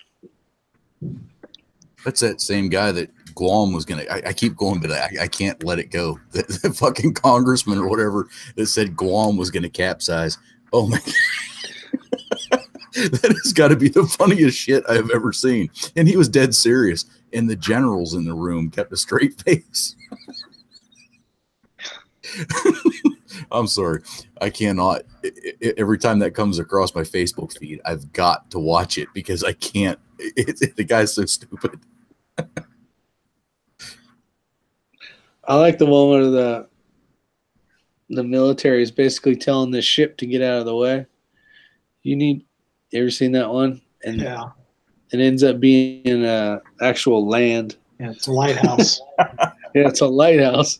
That's that same guy that Guam was going to, I keep going, but I can't let it go. The fucking congressman or whatever that said Guam was going to capsize. Oh my God. That has got to be the funniest shit I have ever seen. And he was dead serious. And the generals in the room kept a straight face. I'm sorry. I cannot. Every time that comes across my Facebook feed, I've got to watch it because I can't. The guy's so stupid. I like the one where the military is basically telling the ship to get out of the way. You ever seen that one? And yeah. It ends up being an actual land. Yeah, it's a lighthouse. Yeah, it's a lighthouse.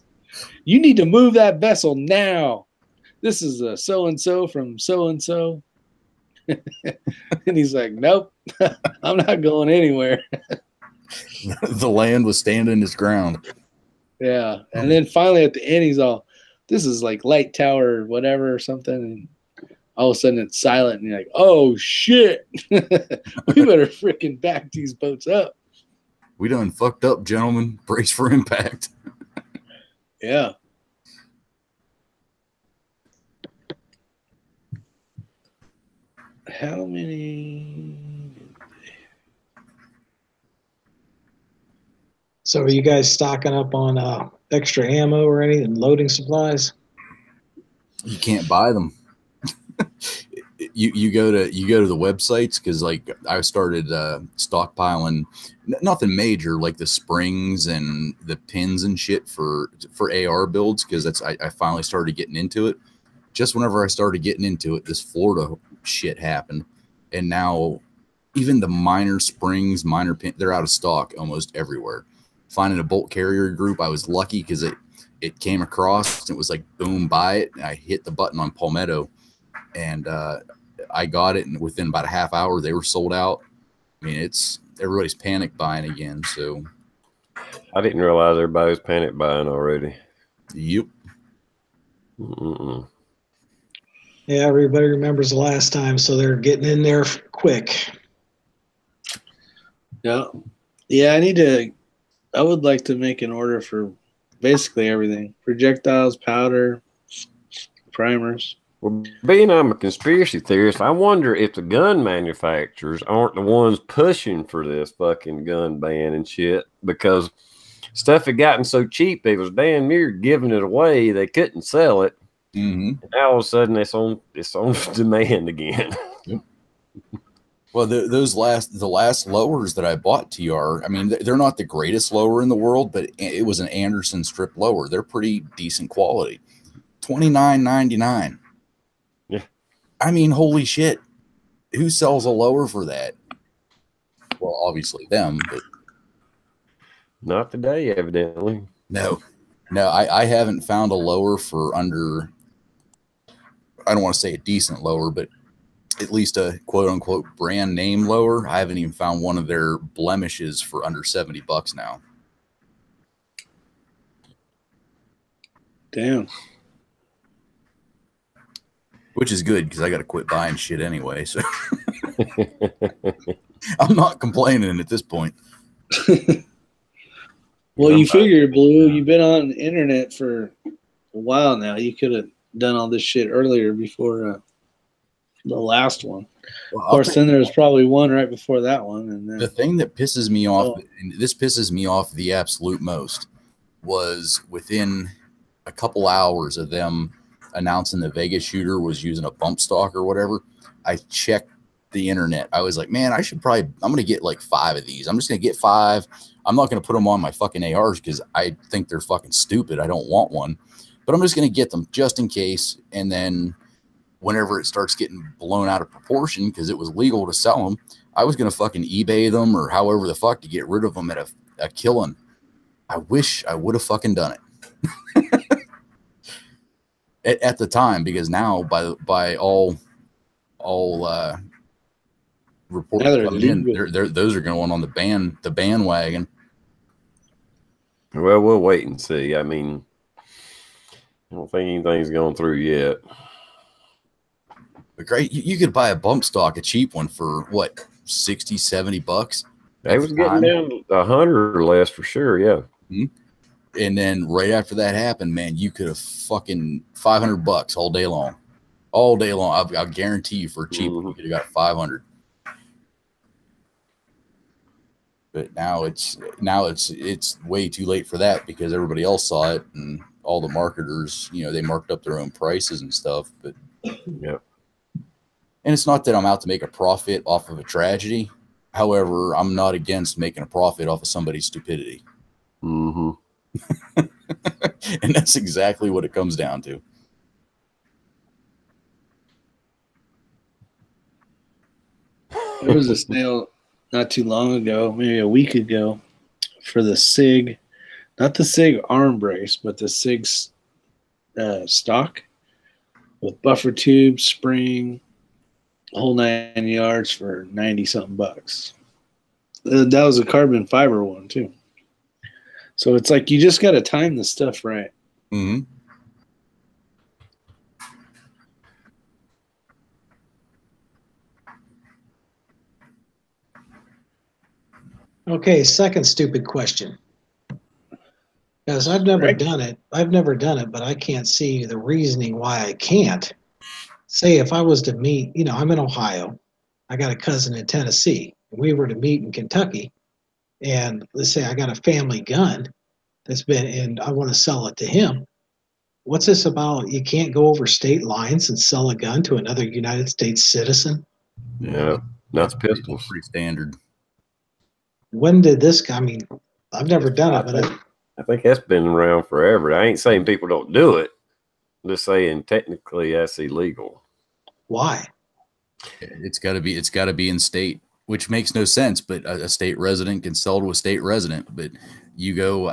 You need to move that vessel now. This is a so-and-so from so-and-so. And he's like, nope, I'm not going anywhere. The land was standing its ground. Yeah. And then finally at the end, he's all, this is like light tower or whatever or something. And all of a sudden it's silent. And you're like, oh, shit. We better freaking back these boats up. We done fucked up, gentlemen. Brace for impact. Yeah. How many? So are you guys stocking up on extra ammo or anything, loading supplies? You can't buy them. You go to the websites because like I started stockpiling nothing major like the springs and the pins and shit for AR builds because I finally started getting into it. Just whenever I started getting into it, this Florida shit happened, and now even the minor springs, minor pin, they're out of stock almost everywhere. Finding a bolt carrier group, I was lucky because it came across. It was like boom, buy it. And I hit the button on Palmetto, and I got it, and within about a half hour, they were sold out. I mean, everybody's panic buying again. So I didn't realize everybody was panic buying already. Yep. Mm-mm. Yeah, everybody remembers the last time, so they're getting in there quick. Yeah. Yeah, I would like to make an order for basically everything: projectiles, powder, primers. Well, being I'm a conspiracy theorist, I wonder if the gun manufacturers aren't the ones pushing for this fucking gun ban and shit, because stuff had gotten so cheap, they was damn near giving it away. They couldn't sell it. Mm-hmm. And now all of a sudden it's on demand again. Yep. Well, the last lowers that I bought, TR, I mean, they're not the greatest lower in the world, but it was an Anderson strip lower. They're pretty decent quality. $29.99. Yeah. I mean, holy shit. Who sells a lower for that? Well, obviously them, but Not today, evidently. no, I haven't found a lower for under, I don't want to say a decent lower, but at least a quote unquote brand name lower. I haven't even found one of their blemishes for under $70 now. Damn. Which is good because I got to quit buying shit anyway. So I'm not complaining at this point. Well, you figure, Blue, you've been on the internet for a while now. You could have done all this shit earlier before the last one. Well, of course, then there was probably one right before that one. And then, the thing that pisses me off, and this pisses me off the absolute most, was within a couple hours of them announcing the Vegas shooter was using a bump stock or whatever, I checked the internet. I was like, man, I'm going to get like 5 of these. I'm just going to get 5. I'm not going to put them on my fucking ARs because I think they're fucking stupid. I don't want one, but I'm just going to get them just in case. And then whenever it starts getting blown out of proportion, because it was legal to sell them, I was going to fucking eBay them or however the fuck to get rid of them at a killing. I wish I would have fucking done it. At the time, because now by all reports coming in, those are going on the bandwagon. Well, we'll wait and see. I mean, I don't think anything's going through yet. But great, you could buy a bump stock, a cheap one, for what, $60-$70? They was getting down to 100 or less for sure, yeah. Mm-hmm. And then right after that happened, man, you could have fucking $500 all day long. All day long. I'll guarantee you for cheap, you could have got 500. But now it's way too late for that because everybody else saw it and all the marketers, they marked up their own prices and stuff. But yeah. And it's not that I'm out to make a profit off of a tragedy. However, I'm not against making a profit off of somebody's stupidity. Mm-hmm. And that's exactly what it comes down to. There was a sale not too long ago, maybe a week ago, for the SIG, not the SIG arm brace, but the SIG stock with buffer tube, spring, whole 9 yards for 90-something bucks. That was a carbon fiber one too. So it's like you just got to time the stuff right. Mm-hmm. Okay, second stupid question. Because I've never done it. I've never done it, but I can't see the reasoning why I can't. Say if I was to meet, I'm in Ohio. I got a cousin in Tennessee. We were to meet in Kentucky. And let's say I got a family gun and I want to sell it to him. What's this about? You can't go over state lines and sell a gun to another United States citizen? Yeah, that's pistols. Pretty standard. When did this? I mean, I've never done it, but I think that's been around forever. I ain't saying people don't do it. I'm just saying technically that's illegal. Why? It's got to be in state, which makes no sense. But a state resident can sell to a state resident. But you go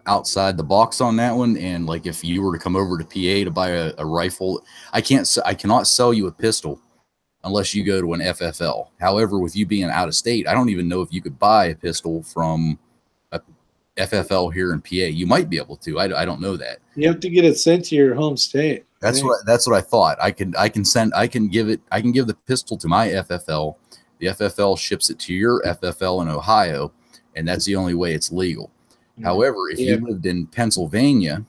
outside the box on that one, and like if you were to come over to PA to buy a rifle, I cannot sell you a pistol unless you go to an FFL. However, with you being out of state, I don't even know if you could buy a pistol from a FFL here in PA. You might be able to. I don't know that. You have to get it sent to your home state. That's what I thought. I can give the pistol to my FFL. The FFL ships it to your FFL in Ohio, and that's the only way it's legal. However, if you lived in Pennsylvania,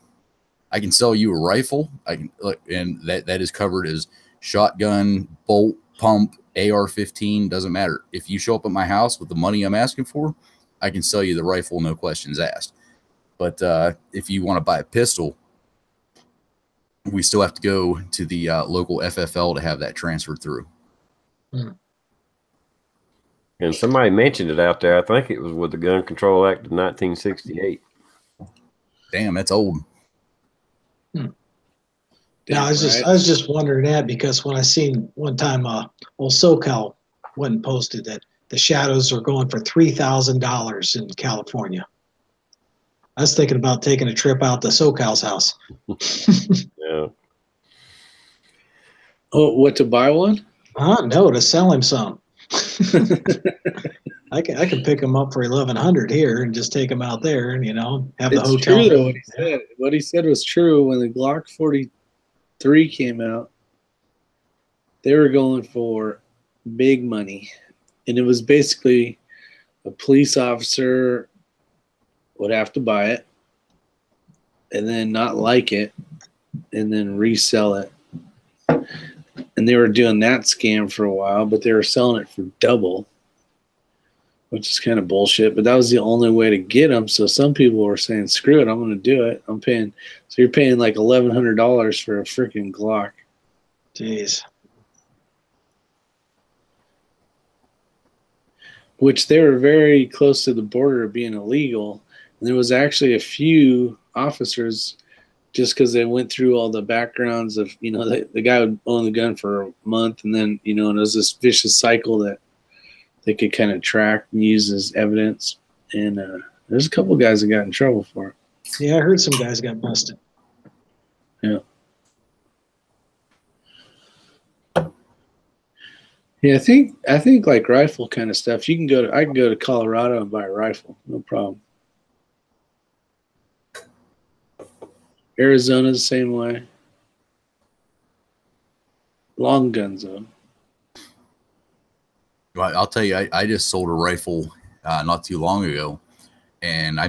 I can sell you a rifle. I can, and that is covered as shotgun, bolt, pump, AR-15, doesn't matter. If you show up at my house with the money I'm asking for, I can sell you the rifle, no questions asked. But if you want to buy a pistol, we still have to go to the local FFL to have that transferred through. And somebody mentioned it out there. I think it was with the Gun Control Act of 1968. Damn, that's old. Yeah, I was just wondering that because when I seen one time old SoCal went and posted that the shadows are going for $3,000 in California. I was thinking about taking a trip out to SoCal's house. Yeah. Oh, what, to buy one? No, to sell him some. I can pick him up for $1,100 here and just take him out there and have the hotel. True though, what he said. What he said was true. When the Glock 43 came out, they were going for big money, and it was basically a police officer would have to buy it and then not like it and then resell it. And they were doing that scam for a while, but they were selling it for double, which is kind of bullshit. But that was the only way to get them. So some people were saying, screw it, I'm going to do it. I'm paying. So you're paying like $1,100 for a freaking Glock. Jeez. Which they were very close to the border of being illegal. And there was actually a few officers, just because they went through all the backgrounds of, the guy would own the gun for a month, and then, and it was this vicious cycle that they could kind of track and use as evidence. And there's a couple of guys that got in trouble for it. Yeah, I heard some guys got busted. Yeah. Yeah, I think like rifle kind of stuff. I can go to Colorado and buy a rifle, no problem. Arizona's the same way. Long guns though. Well, I'll tell you, I just sold a rifle not too long ago, and I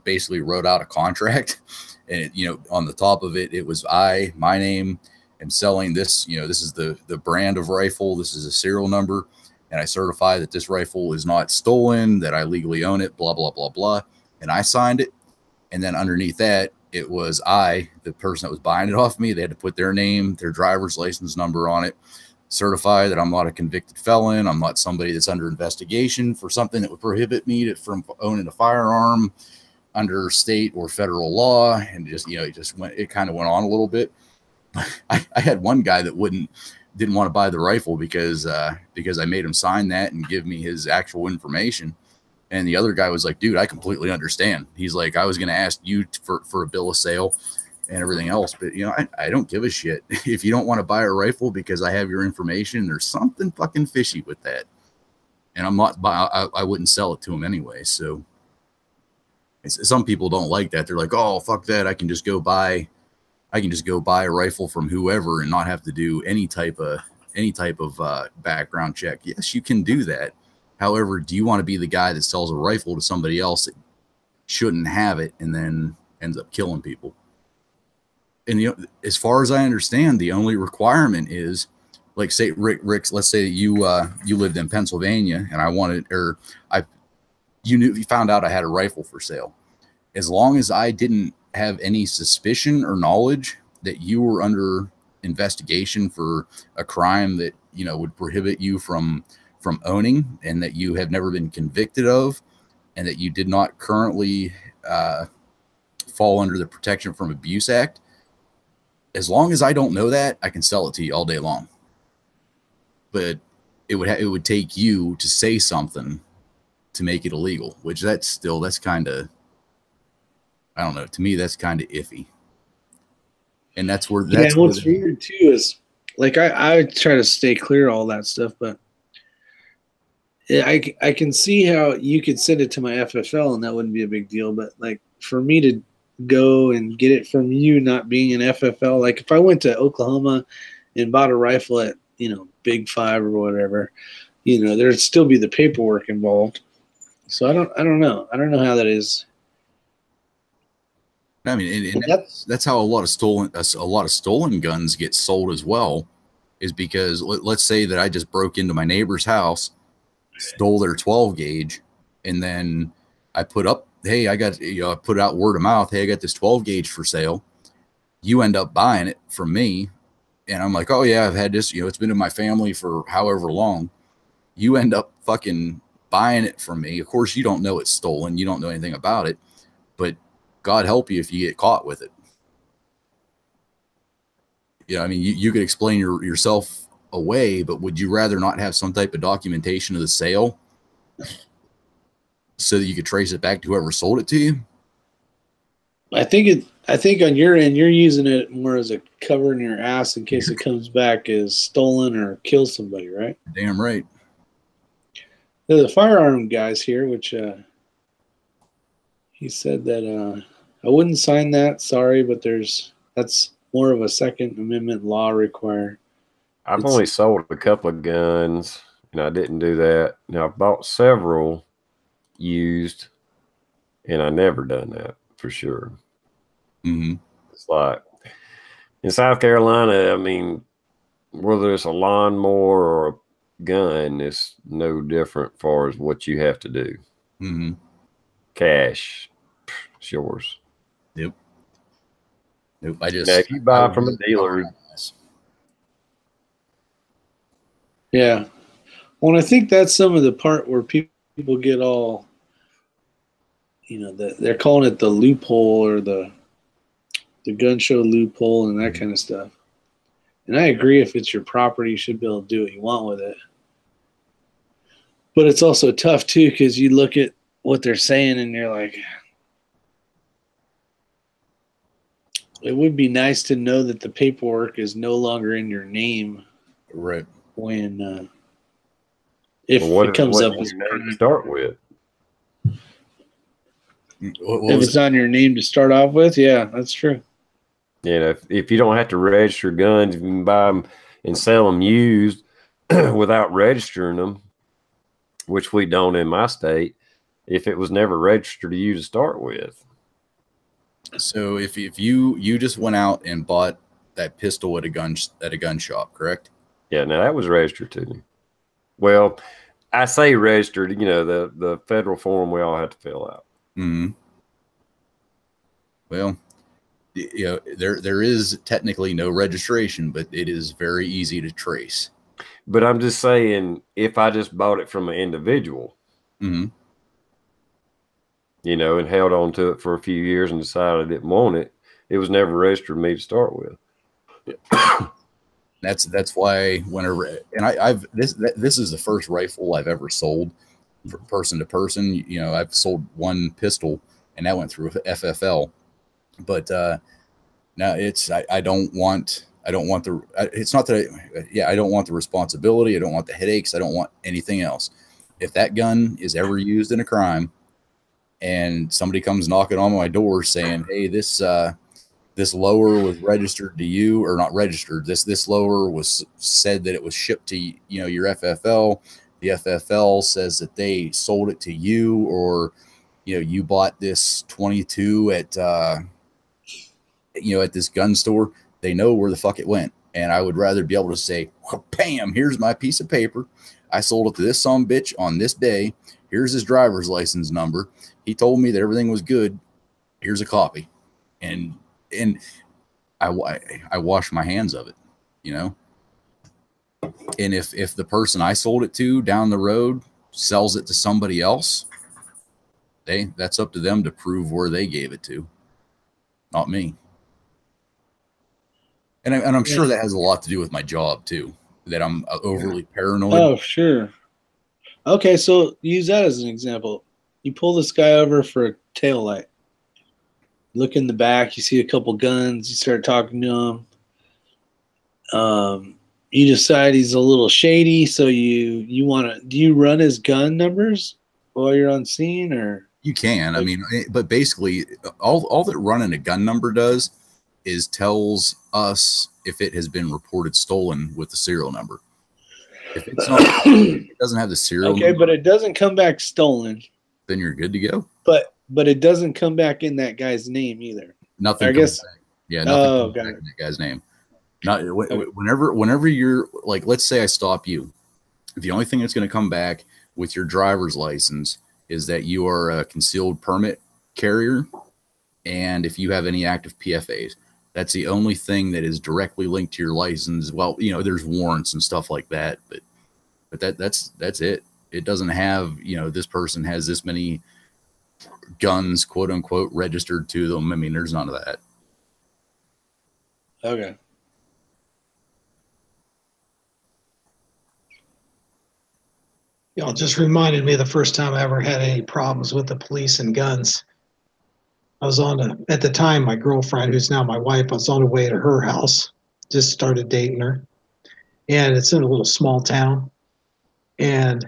basically wrote out a contract, and on the top of it, it was my name, am selling this. This is the brand of rifle. This is a serial number, and I certify that this rifle is not stolen, that I legally own it. Blah blah blah blah, and I signed it, and then underneath that, it was the person that was buying it off me. They had to put their name, their driver's license number on it, certify that I'm not a convicted felon. I'm not somebody that's under investigation for something that would prohibit me from owning a firearm under state or federal law. And it kind of went on a little bit. I had one guy that didn't want to buy the rifle because I made him sign that and give me his actual information. And the other guy was like, dude, I completely understand. He's like, I was going to ask you for a bill of sale and everything else, but I don't give a shit. If you don't want to buy a rifle because I have your information, there's something fucking fishy with that. And I wouldn't sell it to him anyway. So some people don't like that. They're like, oh, fuck that. I can just go buy a rifle from whoever and not have to do any type of background check. Yes, you can do that. However, do you want to be the guy that sells a rifle to somebody else that shouldn't have it and then ends up killing people? And as far as I understand, the only requirement is, like, say, Rick, let's say that you lived in Pennsylvania and you found out I had a rifle for sale. As long as I didn't have any suspicion or knowledge that you were under investigation for a crime that would prohibit you from owning, and that you have never been convicted of, and that you did not currently fall under the Protection from Abuse Act, as long as I don't know that, I can sell it to you all day long. But it would take you to say something to make it illegal, which that's kind of, I don't know. To me, that's kind of iffy. And that's where what's weird too is, like, I try to stay clear of all that stuff, but I can see how you could send it to my FFL and that wouldn't be a big deal. But like, for me to go and get it from you not being an FFL, like if I went to Oklahoma and bought a rifle at, Big Five or whatever, there'd still be the paperwork involved. So I don't know. I don't know how that is. I mean, and that's how a lot of stolen guns get sold as well, is because let's say that I just broke into my neighbor's house, stole their 12 gauge, and then I put up, hey, I got, I put out word of mouth, hey, I got this 12 gauge for sale. You end up buying it from me, and I'm like, oh yeah, I've had this, it's been in my family for however long. You end up fucking buying it from me. Of course, you don't know it's stolen. You don't know anything about it, but God help you if you get caught with it. I mean, you could explain yourself away, but would you rather not have some type of documentation of the sale so that you could trace it back to whoever sold it to you? I think on your end, you're using it more as a cover in your ass in case it comes back as stolen or kills somebody, right? Damn right. There's a firearm guys here, which he said that I wouldn't sign that. Sorry, but that's more of a Second Amendment law require. I've only sold a couple of guns, and I didn't do that. Now, I've bought several used, and I never done that for sure. Mm-hmm. It's like in South Carolina, I mean, whether it's a lawnmower or a gun, it's no different as far as what you have to do. Mm-hmm. Cash, it's yours. Yep. Nope. Now, if you buy from a dealer. Yeah. Well, I think that's some of the part where people get all, they're calling it the loophole or the gun show loophole and that kind of stuff. And I agree, if it's your property, you should be able to do what you want with it. But it's also tough too, because you look at what they're saying and you're like, it would be nice to know that the paperwork is no longer in your name. Right. When if it comes up as to start with. If it's on your name to start off with, yeah, that's true. Yeah, if you don't have to register guns, if you can buy them and sell them used without registering them, which we don't in my state, if it was never registered to you to start with. So if you just went out and bought that pistol at a gun shop, correct? Yeah, now that was registered to me. Well, I say registered, the federal form we all have to fill out. Mm-hmm. Well, there is technically no registration, but it is very easy to trace. But I'm just saying, if I just bought it from an individual, mm-hmm. And held on to it for a few years and decided I didn't want it, it was never registered to me to start with. That's why whenever, and this is the first rifle I've ever sold person to person. I've sold one pistol and that went through FFL, but now I don't want the, it's not that I don't want the responsibility. I don't want the headaches. I don't want anything else. If that gun is ever used in a crime and somebody comes knocking on my door saying, hey, this lower was registered to you, or not registered. This lower was said that it was shipped to your FFL. The FFL says that they sold it to you, or you bought this 22 at at this gun store. They know where the fuck it went, and I would rather be able to say, well, bam, here's my piece of paper. I sold it to this son of a bitch on this day. Here's his driver's license number. He told me that everything was good. Here's a copy, and I wash my hands of it, And if the person I sold it to down the road sells it to somebody else, that's up to them to prove where they gave it to, not me. And I'm sure that has a lot to do with my job too, that I'm overly paranoid. Oh, sure. Okay, so use that as an example. You pull this guy over for a taillight. Look in the back, you see a couple guns, you start talking to him. You decide he's a little shady, so you want to, do you run his gun numbers while you're on scene, or? You can, I mean, but basically all that running a gun number does is tells us if it has been reported stolen with the serial number. If it's not, it doesn't have the serial number. But it doesn't come back stolen. Then you're good to go. But it doesn't come back in that guy's name either. Nothing. I guess. Back. Yeah, nothing Oh, comes back in that guy's name. Not whenever you're like, let's say I stop you. The only thing that's going to come back with your driver's license is that you are a concealed permit carrier, and if you have any active PFAs. That's the only thing that is directly linked to your license. Well, you know, there's warrants and stuff like that, but that's it. It doesn't have, you know, this person has this many guns, quote unquote, registered to them. I mean, there's none of that. Okay. Y'all just reminded me of the first time I ever had any problems with the police and guns. I was at the time, my girlfriend, who's now my wife, I was on the way to her house, just started dating her. And it's in a little small town. And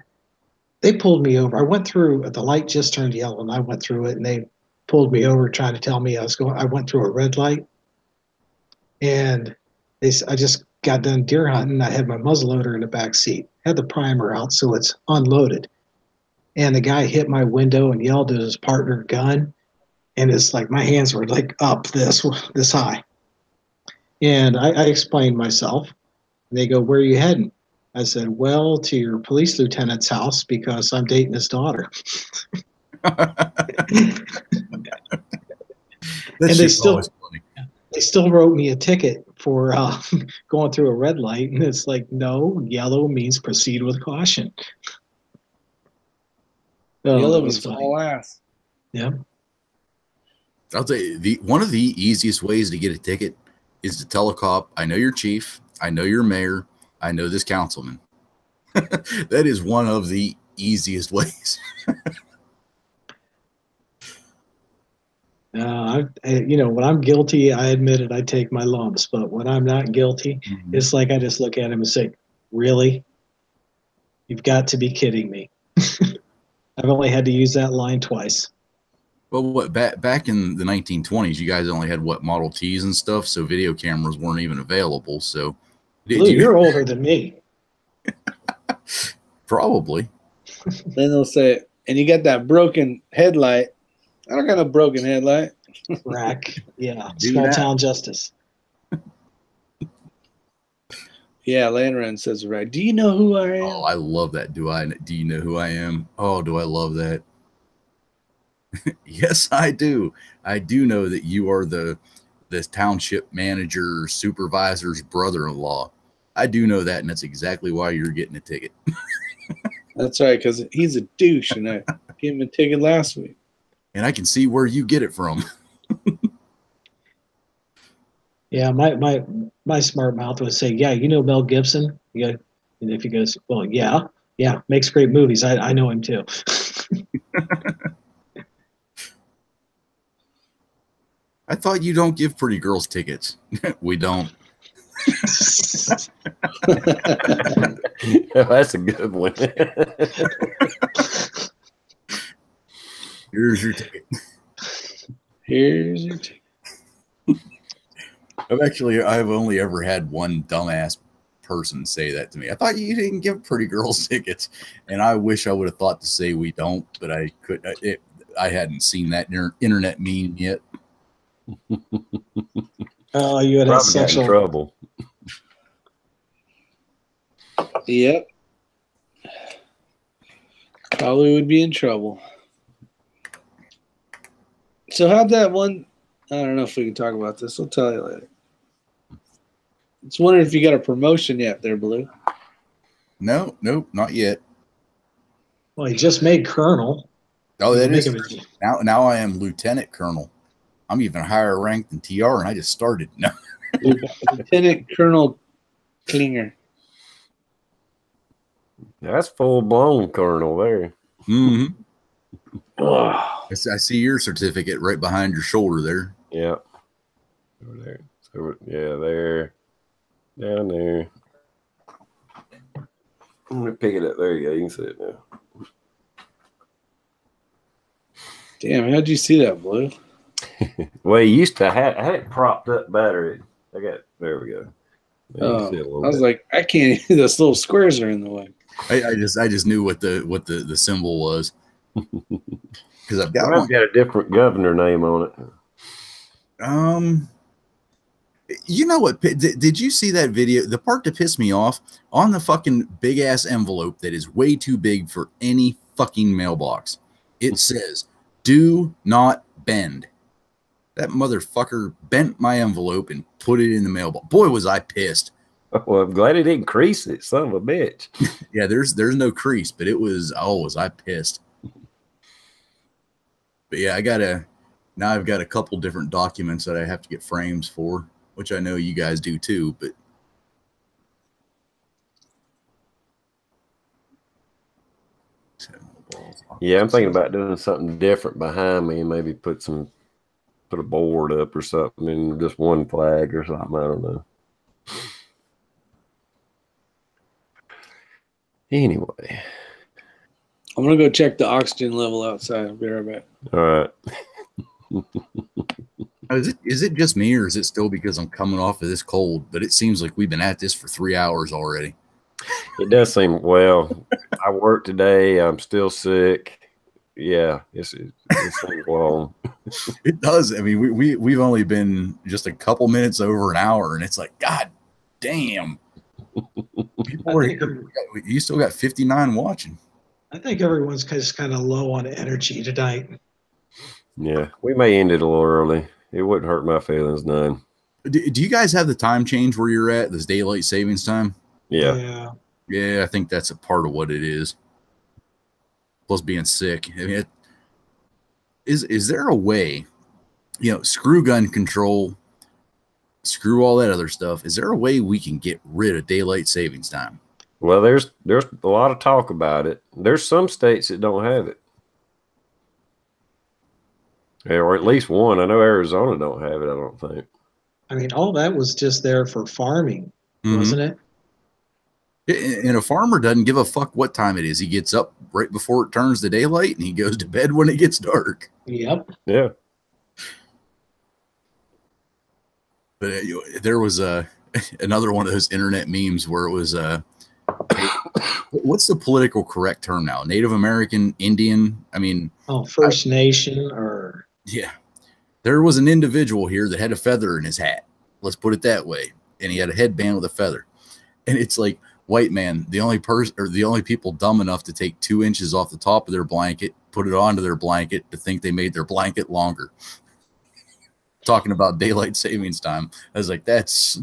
they pulled me over. I went through, the light just turned yellow, and I went through it, and they pulled me over trying to tell me I went through a red light. And I just got done deer hunting. I had my muzzleloader in the back seat, had the primer out, so it's unloaded. And the guy hit my window and yelled at his partner, gun. And it's like my hands were like up this high. And I explained myself. And they go, where are you heading? I said, well, to your police lieutenant's house because I'm dating his daughter. And they still wrote me a ticket for going through a red light. And it's like, no, yellow means proceed with caution. Yellow means all ass. Yeah. I'll tell you, one of the easiest ways to get a ticket is to tell a cop, I know your chief, I know your mayor, I know this councilman. That is one of the easiest ways. You know, when I'm guilty, I admit it, I take my lumps. But when I'm not guilty, it's like I just look at him and say, really? You've got to be kidding me. I've only had to use that line twice. Well, what back in the 1920s, you guys only had what, Model Ts and stuff, so video cameras weren't even available. So, you're older than me. Probably. Then they'll say, and you got that broken headlight. I don't got a broken headlight. Rack, yeah, small town justice. Yeah, Landran says right. Do you know who I am? Oh, I love that. Do you know who I am? Oh, do I love that? Yes, I do. I do know that you are this township manager supervisor's brother-in-law. I do know that, and that's exactly why you're getting a ticket. That's right, because he's a douche, and I gave him a ticket last week. And I can see where you get it from. Yeah, my smart mouth would say, yeah, you know Mel Gibson? And if he goes, well, yeah, makes great movies. I know him too. I thought you don't give pretty girls tickets. We don't. That's a good one. Here's your ticket. Here's your ticket. I've only ever had one dumbass person say that to me. I thought you didn't give pretty girls tickets, and I wish I would have thought to say we don't, but I couldn't. I hadn't seen that internet meme yet. Oh, you had sexual trouble. Yep. Probably would be in trouble. So how'd that one? I don't know if we can talk about this. I'll tell you later. I was wondering if you got a promotion yet there, Blue. No, nope, not yet. Well, he just made colonel. Oh, that is now I am lieutenant colonel. I'm even higher ranked than TR, and I just started. No. Lieutenant Colonel Klinger. That's full blown colonel there. Mm-hmm. Oh. I see your certificate right behind your shoulder there. Yeah. Over there. So, yeah, there. Down there. I'm going to pick it up. There you go. You can see it now. Damn, how'd you see that, Blue? Well, you used to have I had it propped up better. There we go. I was like, I can't. Those little squares are in the way. I just knew what the symbol was. Because I've got I've got a different governor name on it. You know what? Did you see that video? The part that pissed me off, on the fucking big ass envelope that is way too big for any fucking mailbox, it says, "Do not bend." That motherfucker bent my envelope and put it in the mailbox. Boy, was I pissed. Well, I'm glad it didn't crease it, son of a bitch. Yeah, there's no crease, but it was, oh, was I pissed. But yeah, now I've got a couple different documents that I have to get frames for, which I know you guys do too, but yeah, I'm thinking about doing something different behind me and maybe put a board up or something and just one flag or something. I don't know. Anyway, I'm gonna go check the oxygen level outside. I'll be right back. all right. Is it just me, or is it still because I'm coming off of this cold? But it seems like we've been at this for 3 hours already. It does seem, well, I worked today. I'm still sick. Yeah, it seems long. It does. I mean, we've only been just a couple minutes over an hour, and it's like, God damn. People are here. You still got 59 watching. I think everyone's just kind of low on energy tonight. Yeah, we may end it a little early. It wouldn't hurt my feelings none. Do you guys have the time change where you're at, this daylight savings time? Yeah. Yeah, I think that's a part of what it is. Plus being sick. I mean, is there a way, screw gun control, screw all that other stuff, is there a way we can get rid of daylight savings time? Well, there's a lot of talk about it. There's some states that don't have it. Or at least one. I know Arizona don't have it, I don't think. I mean, all that was just there for farming, wasn't it? And a farmer doesn't give a fuck what time it is. He gets up right before it turns to daylight, and he goes to bed when it gets dark. Yep. Yeah. But there was another one of those internet memes where it was what's the political correct term now? Native American, Indian? I mean, First Nation, or yeah. There was an individual here that had a feather in his hat. Let's put it that way. And he had a headband with a feather. And it's like, white man, the only person or the only people dumb enough to take 2 inches off the top of their blanket, put it onto their blanket to think they made their blanket longer. Talking about daylight savings time. I was like, that's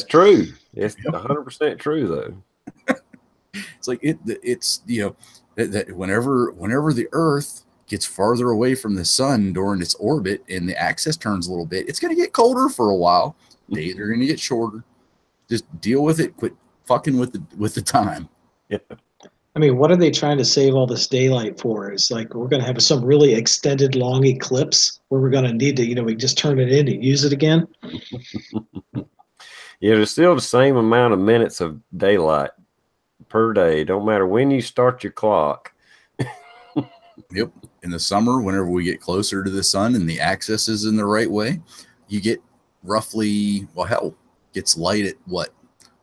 true. It's 100% true though. It's like it's that whenever the Earth gets farther away from the sun during its orbit and the axis turns a little bit, it's going to get colder for a while. Days are going to get shorter. Just deal with it. Quit fucking with the time. Yeah. I mean, what are they trying to save all this daylight for? It's like we're going to have some really extended long eclipse where we're going to need to, we just turn it in and use it again. Yeah, there's still the same amount of minutes of daylight per day. Don't matter when you start your clock. Yep. In the summer, whenever we get closer to the sun and the axis is in the right way, you get roughly, gets light at what?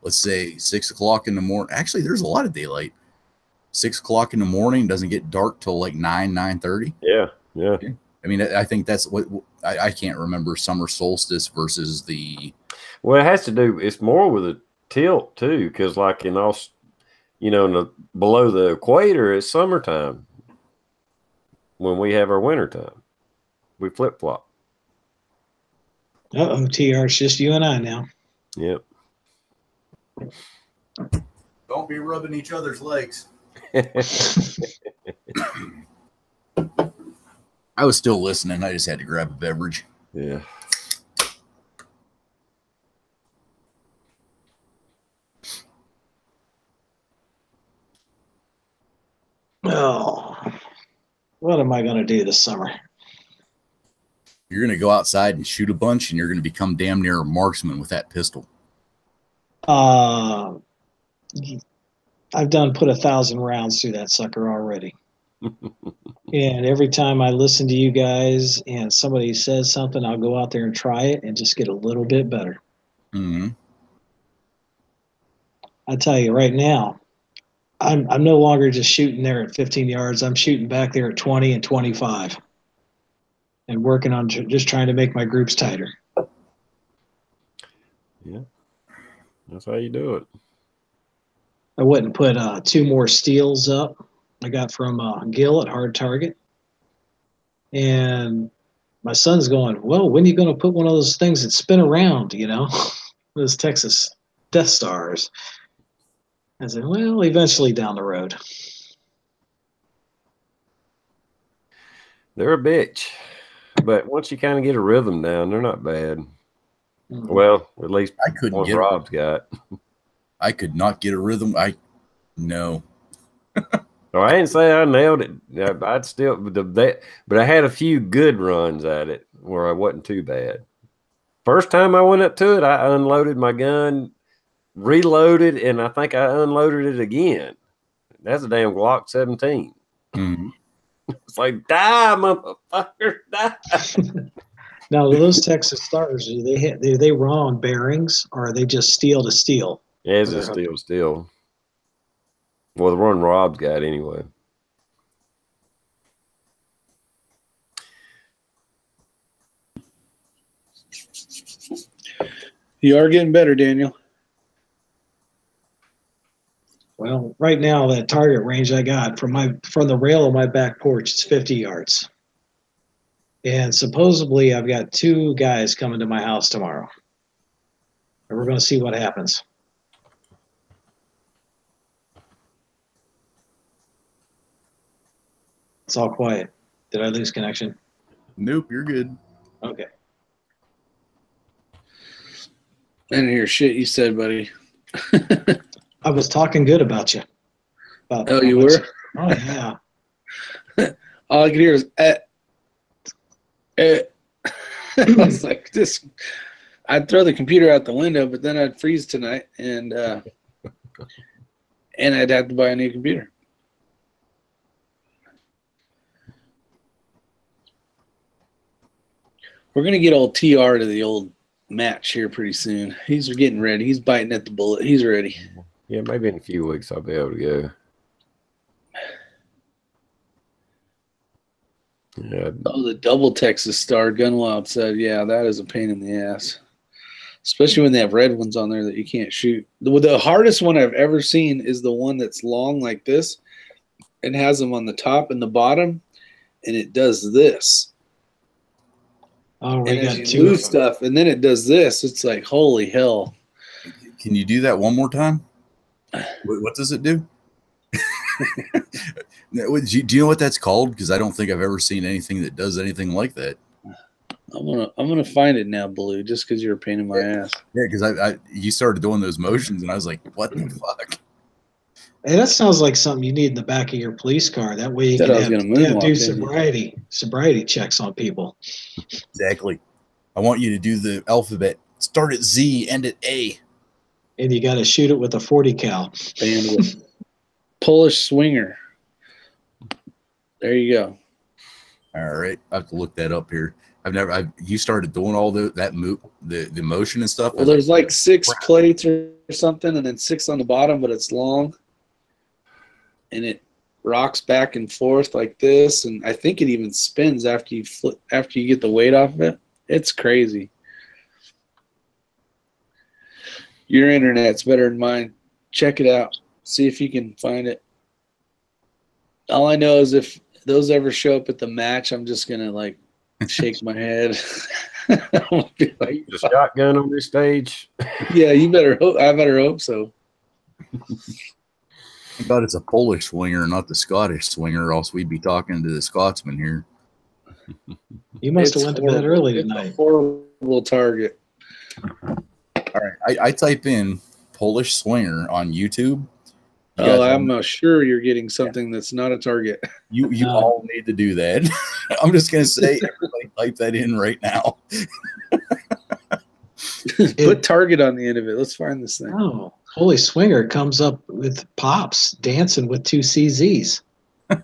Let's say 6 o'clock in the morning. Actually, there's a lot of daylight. 6 o'clock in the morning, doesn't get dark till like 9:30. Yeah. I mean, I think that's what I can't remember summer solstice versus the. Well, it has to do. It's more with a tilt too, because like in all, below the equator, it's summertime. When we have our winter time, we flip flop. TR, it's just you and I now. Yep. Don't be rubbing each other's legs. I was still listening. I just had to grab a beverage. Yeah. Oh, what am I going to do this summer? You're going to go outside and shoot a bunch, and you're going to become damn near a marksman with that pistol. I've put 1,000 rounds through that sucker already. And every time I listen to you guys and somebody says something, I'll go out there and try it and just get a little bit better. Mm-hmm. I tell you right now, I'm no longer just shooting there at 15 yards. I'm shooting back there at 20 and 25 and working on just trying to make my groups tighter. Yeah, that's how you do it. I went and put 2 more steels up I got from Gil at Hard Target. And my son's going, well, when are you going to put one of those things that spin around, you know, those Texas Death Stars? I said, well, eventually down the road. They're a bitch, but once you kind of get a rhythm down, they're not bad. Well, at least I couldn't one get Rob's got. I could not get a rhythm. No. So I didn't say I nailed it. I'd still, but I had a few good runs at it where I wasn't too bad. First time I went up to it, I unloaded my gun, reloaded, and I think I unloaded it again. That's a damn Glock 17. Mm-hmm. It's like, die, motherfucker, die. Now, those Texas Stars, are they wrong bearings, or are they just steel to steel? Yeah, it's just steel. Well, the one Rob's got anyway. You are getting better, Daniel. Well, right now, that target range I got from the rail of my back porch, it's 50 yards. And supposedly I've got 2 guys coming to my house tomorrow. And we're going to see what happens. It's all quiet. Did I lose connection? Nope, you're good. Okay. I didn't hear shit you said, buddy. I was talking good about you. Oh, you were? Oh, yeah. All I could hear was, I was like, this. I'd throw the computer out the window, but then I'd freeze tonight, and I'd have to buy a new computer. We're gonna get old TR to the old match here pretty soon. He's getting ready. He's biting at the bullet. He's ready. Yeah, maybe in a few weeks I'll be able to go. Yeah. Oh, the double Texas Star Gunwild said, yeah, that is a pain in the ass. Especially when they have red ones on there that you can't shoot. The hardest one I've ever seen is the one that's long like this and has them on the top and the bottom, and it does this. Oh, we got and you lose stuff, and then it does this. It's like, holy hell. Can you do that one more time? What does it do? Do you know what that's called? Because I don't think I've ever seen anything that does anything like that. I'm gonna find it now, Blue, just because you're a pain in my ass. Yeah, because you started doing those motions, and I was like, what the fuck? Hey, that sounds like something you need in the back of your police car. That way you can do sobriety checks on people. Exactly. I want you to do the alphabet. Start at Z, end at A. And you got to shoot it with a 40 cal. Bandwidth. Polish swinger. There you go. All right, I have to look that up here. You started doing all the motion and stuff. Well, there's like 6 plates or something, and then 6 on the bottom, but it's long, and it rocks back and forth like this, and I think it even spins after you get the weight off of it. It's crazy. Your internet's better than mine. Check it out. See if you can find it. All I know is if those ever show up at the match, I'm just gonna like shake my head. Be like, the shotgun on this stage. Yeah, you better hope. I better hope so. But it's a Polish swinger, not the Scottish swinger, or else we'd be talking to the Scotsman here. You must have went to bed early tonight. It's a horrible target. All right, I type in Polish swinger on YouTube. I'm sure you're getting something that's not a target. You all need to do that. I'm just going to say, everybody type that in right now. Put target on the end of it. Let's find this thing. Oh, holy swinger comes up with Pops dancing with 2 CZs. I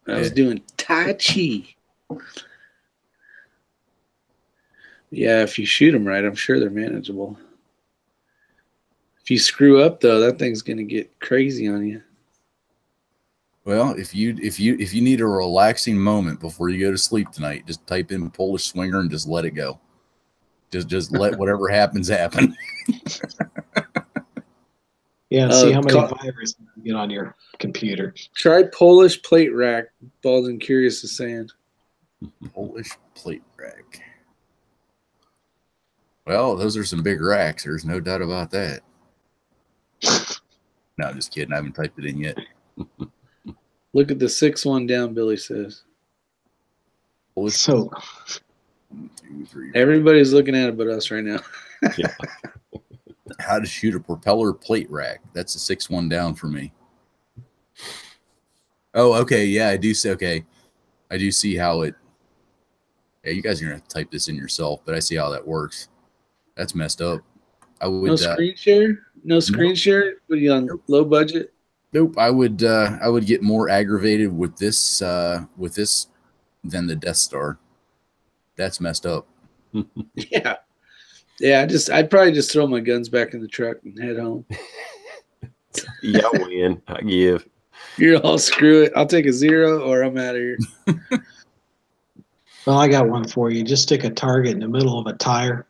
was doing Tai Chi. Yeah, if you shoot them right, I'm sure they're manageable. If you screw up though, that thing's gonna get crazy on you. Well, if you need a relaxing moment before you go to sleep tonight, just type in Polish swinger and just let it go. Just let whatever happens happen. Yeah, and see how many viruses you get on your computer. Try Polish plate rack. Bald and Curious is saying. Polish plate rack. Well, those are some big racks. There's no doubt about that. No, I'm just kidding. I haven't typed it in yet. Look at the 6-1 down, Billy says. Polish. So 1, 2, 3. Everybody's looking at it but us right now. Yeah. How to shoot a propeller plate rack. That's a 6-1 down for me. Oh, okay. Yeah, I do see. Okay. I do see how it. Yeah, you guys are going to have to type this in yourself, but I see how that works. That's messed up. I would. No screen share? No screen share? What are you on low budget? Nope. I would get more aggravated with this than the Death Star. That's messed up. Yeah. Yeah, I'd probably just throw my guns back in the truck and head home. Yeah, I win. I give. You're all screw it. I'll take a 0 or I'm out of here. Well, I got one for you. Just stick a target in the middle of a tire.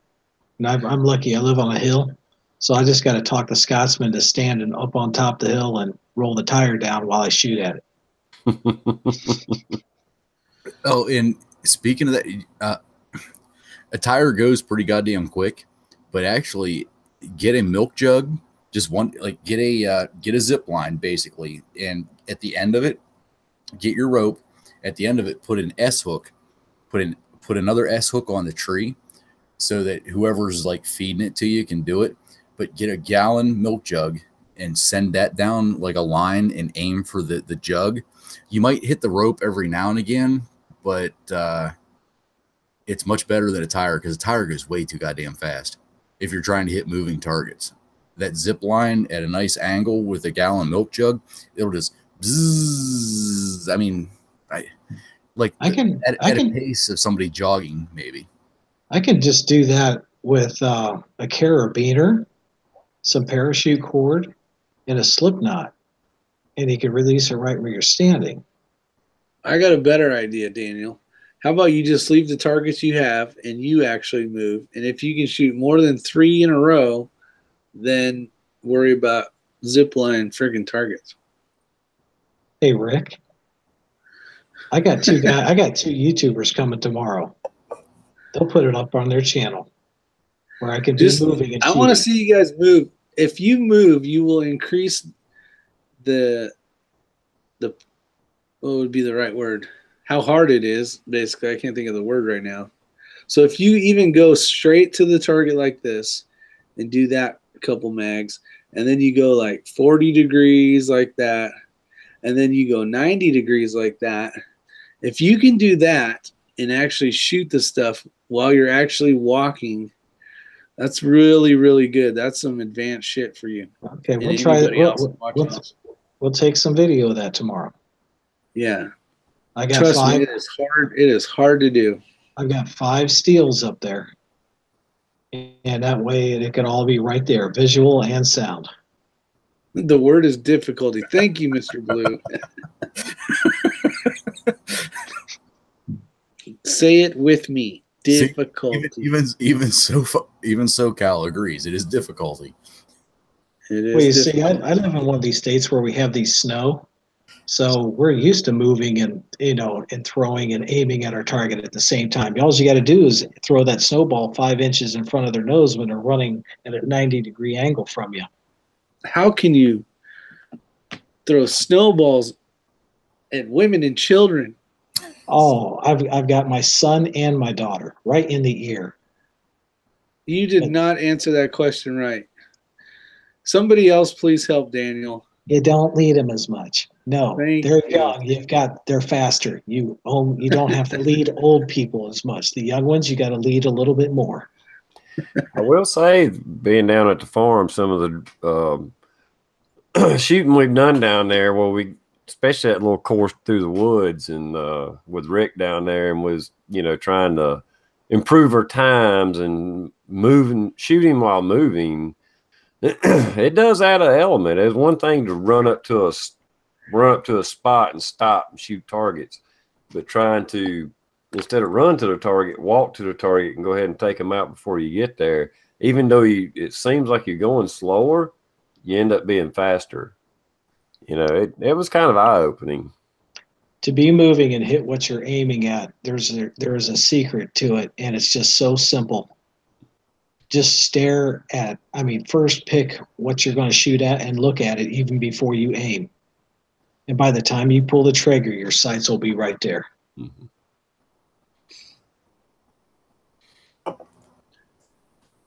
And I'm lucky. I live on a hill. So I just got to talk the Scotsman to stand up on top of the hill and roll the tire down while I shoot at it. Oh, and speaking of that, a tire goes pretty goddamn quick, but actually get a milk jug, just one, like get a zip line basically. And at the end of it, get your rope. At the end of it, put an S hook, put another S hook on the tree so that whoever's like feeding it to you can do it. But get a gallon milk jug and send that down like a line and aim for the jug. You might hit the rope every now and again, but it's much better than a tire because a tire goes way too goddamn fast if you're trying to hit moving targets. That zip line at a nice angle with a gallon milk jug, it'll just bzzz. I mean, at a pace of somebody jogging, maybe. I can just do that with a carabiner, some parachute cord, and a slip knot, and you can release it right where you're standing. I got a better idea, Daniel. How about you just leave the targets you have and you actually move? And if you can shoot more than 3 in a row, then worry about zip line friggin' targets. Hey, Rick. I got two YouTubers coming tomorrow. They'll put it up on their channel where I can be moving. And I want to see you guys move. If you move, you will increase the what would be the right word? How hard it is, basically. I can't think of the word right now. So if you even go straight to the target like this and do that couple mags, and then you go like 40 degrees like that, and then you go 90 degrees like that, if you can do that and actually shoot the stuff while you're actually walking, that's really, really good. That's some advanced shit for you. Okay, we'll try it. We'll take some video of that tomorrow. Yeah. I got Trust 5. Me, it is hard. It is hard to do. I've got 5 steels up there. And that way it can all be right there, visual and sound. The word is difficulty. Thank you, Mr. Blue. Say it with me. Difficulty. See, even SoCal agrees. It is difficulty. It is. Well, you see, I live in one of these states where we have these snow. So we're used to moving and, and throwing and aiming at our target at the same time. All you got to do is throw that snowball 5 inches in front of their nose when they're running at a 90-degree angle from you. How can you throw snowballs at women and children? Oh, I've got my son and my daughter right in the ear. You did not answer that question right. Somebody else, please help Daniel. You don't lead them as much. No, they're young. They're faster. You don't have to lead old people as much. The young ones, you got to lead a little bit more. I will say, being down at the farm, some of the shooting we've done down there, especially that little course through the woods, and with Rick down there, and was trying to improve our times and shooting while moving. it does add an element. It's one thing to run up to a spot and stop and shoot targets, but trying to, instead of run to the target, walk to the target and go ahead and take them out before you get there. Even though it seems like you're going slower, you end up being faster. You know, it was kind of eye-opening. To be moving and hit what you're aiming at, there is a secret to it, and it's just so simple. Just stare at, first pick what you're going to shoot at and look at it even before you aim. And by the time you pull the trigger, your sights will be right there. Mm-hmm.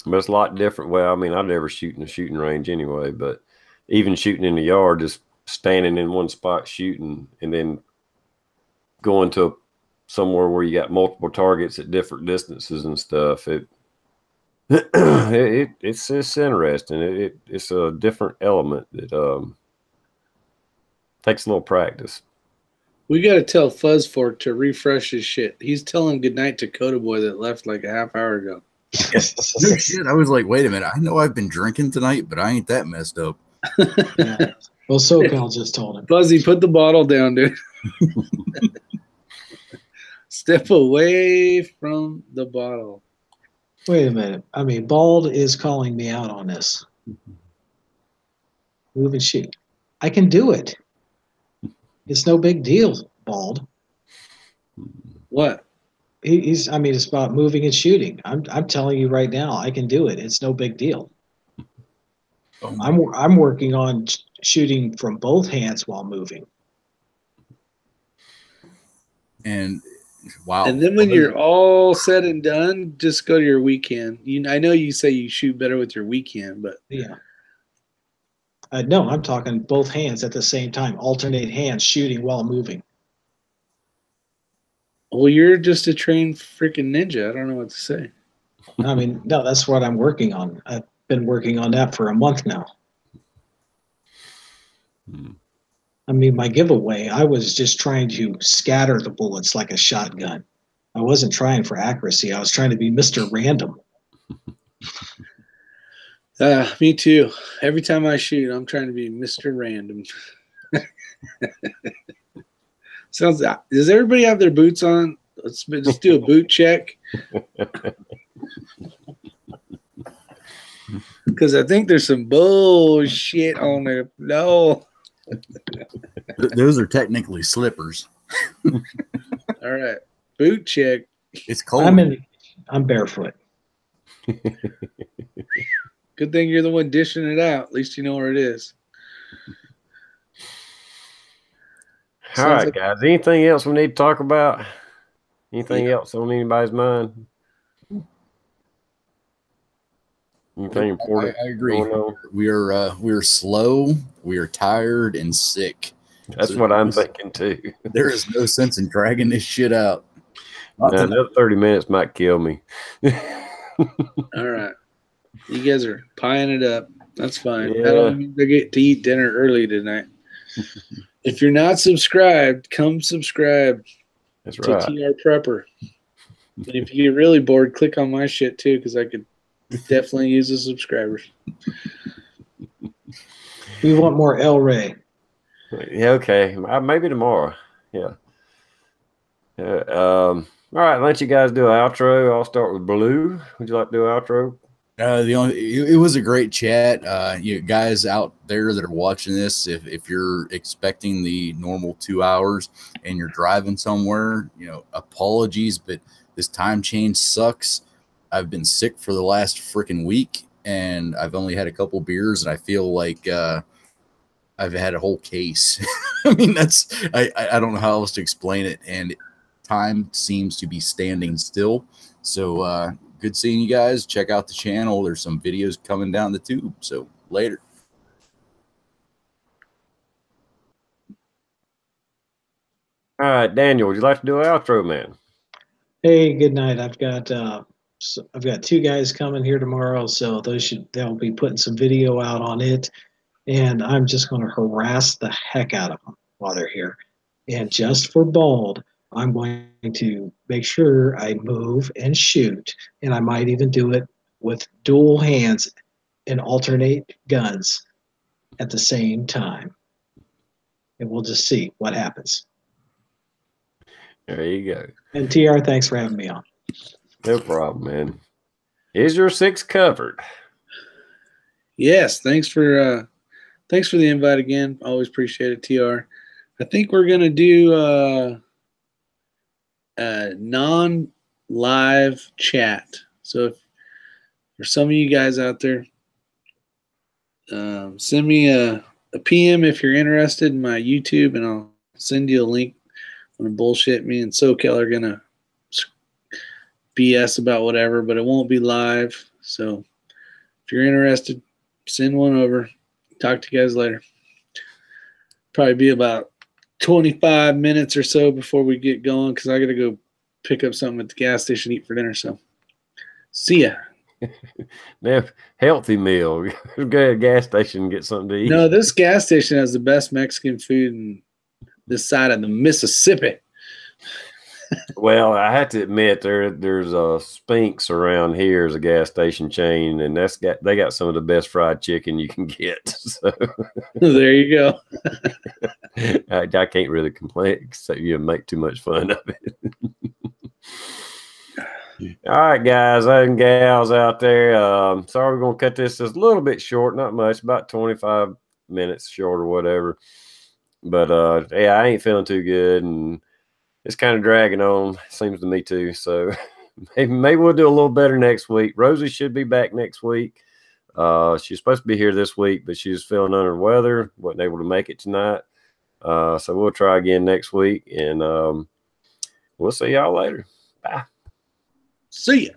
But it's a lot different. Well, I never shoot in a shooting range anyway, but even shooting in the yard, just standing in one spot shooting and then going to somewhere where you got multiple targets at different distances and stuff, it's interesting. It's a different element that takes a little practice. We got to tell Fuzzfork to refresh his shit. He's telling goodnight to Coda Boy that left like a half hour ago. No shit. I was like, wait a minute. I know I've been drinking tonight, but I ain't that messed up. Yeah. Well, SoCal just told him. Fuzzy, put the bottle down, dude. Step away from the bottle. Wait a minute. Bald is calling me out on this. Move and shoot. I can do it. It's no big deal, Bald. What? It's about moving and shooting. I'm telling you right now, I can do it. It's no big deal. Oh, I'm working on shooting from both hands while moving. And wow. And then when you're all said and done, just go to your weekend. I know you say you shoot better with your weekend, but yeah. No, I'm talking both hands at the same time, alternate hands shooting while moving. Well, you're just a trained freaking ninja. I don't know what to say. No, that's what I'm working on. I've been working on that for a month now. My giveaway, I was just trying to scatter the bullets like a shotgun. I wasn't trying for accuracy. I was trying to be Mr. Random. Me too. Every time I shoot, I'm trying to be Mr. Random. Does everybody have their boots on? Let's just do a boot check. Because I think there's some bullshit on there. No. Those are technically slippers. All right. Boot check. It's cold. I'm barefoot. Good thing you're the one dishing it out. At least you know where it is. All right, guys. Anything else we need to talk about? Anything else on anybody's mind? Anything important? I agree. We are slow. We are tired and sick. That's what I'm thinking too. There is no sense in dragging this shit out. Another 30 minutes might kill me. All right. You guys are pieing it up. That's fine. Yeah. I don't mean to get to eat dinner early tonight. If you're not subscribed, come subscribe. That's to right. TRprepper. And if you get really bored, click on my shit too, because I could definitely use the subscribers. We want more El Rey. Yeah, okay. Maybe tomorrow. Yeah. All right, let you guys do an outro. I'll start with Blue. Would you like to do an outro? It was a great chat. You guys out there that are watching this, if you're expecting the normal 2 hours and you're driving somewhere, apologies, but this time change sucks. I've been sick for the last freaking week, and I've only had a couple beers, and I feel like I've had a whole case. I don't know how else to explain it, and time seems to be standing still. So good seeing you guys. Check out the channel. There's some videos coming down the tube. So later. All right, Daniel, would you like to do an outro, man? Hey, good night. I've got 2 guys coming here tomorrow, so they'll be putting some video out on it, and I'm just going to harass the heck out of them while they're here. And just for Bald, I'm going to make sure I move and shoot, and I might even do it with dual hands and alternate guns at the same time. And we'll just see what happens. There you go. And TR, thanks for having me on. No problem, man. Is your 6 covered? Yes, thanks for the invite again. Always appreciate it, TR. I think we're gonna do a non-live chat. So if for some of you guys out there, send me a PM if you're interested in my YouTube, and I'll send you a link. On the bullshit, me and SoCal are gonna BS about whatever, but it won't be live. So if you're interested, send one over. Talk to you guys later. Probably be about 25 minutes or so before we get going, because I got to go pick up something at the gas station, eat for dinner. So see ya. Now, healthy meal. Go to a gas station and get something to eat. No, this gas station has the best Mexican food in this side of the Mississippi. Well, I have to admit, there's a Spinks around here as a gas station chain, and they got some of the best fried chicken you can get. So there you go. I can't really complain, except you make too much fun of it. All right, guys and gals out there. Sorry, we're gonna cut this just a little bit short, not much, about 25 minutes short or whatever. But yeah, I ain't feeling too good, and it's kind of dragging on, seems to me too. So maybe we'll do a little better next week. Rosie should be back next week. She's supposed to be here this week, but she's feeling under the weather, wasn't able to make it tonight. So we'll try again next week, and we'll see y'all later. Bye. See ya.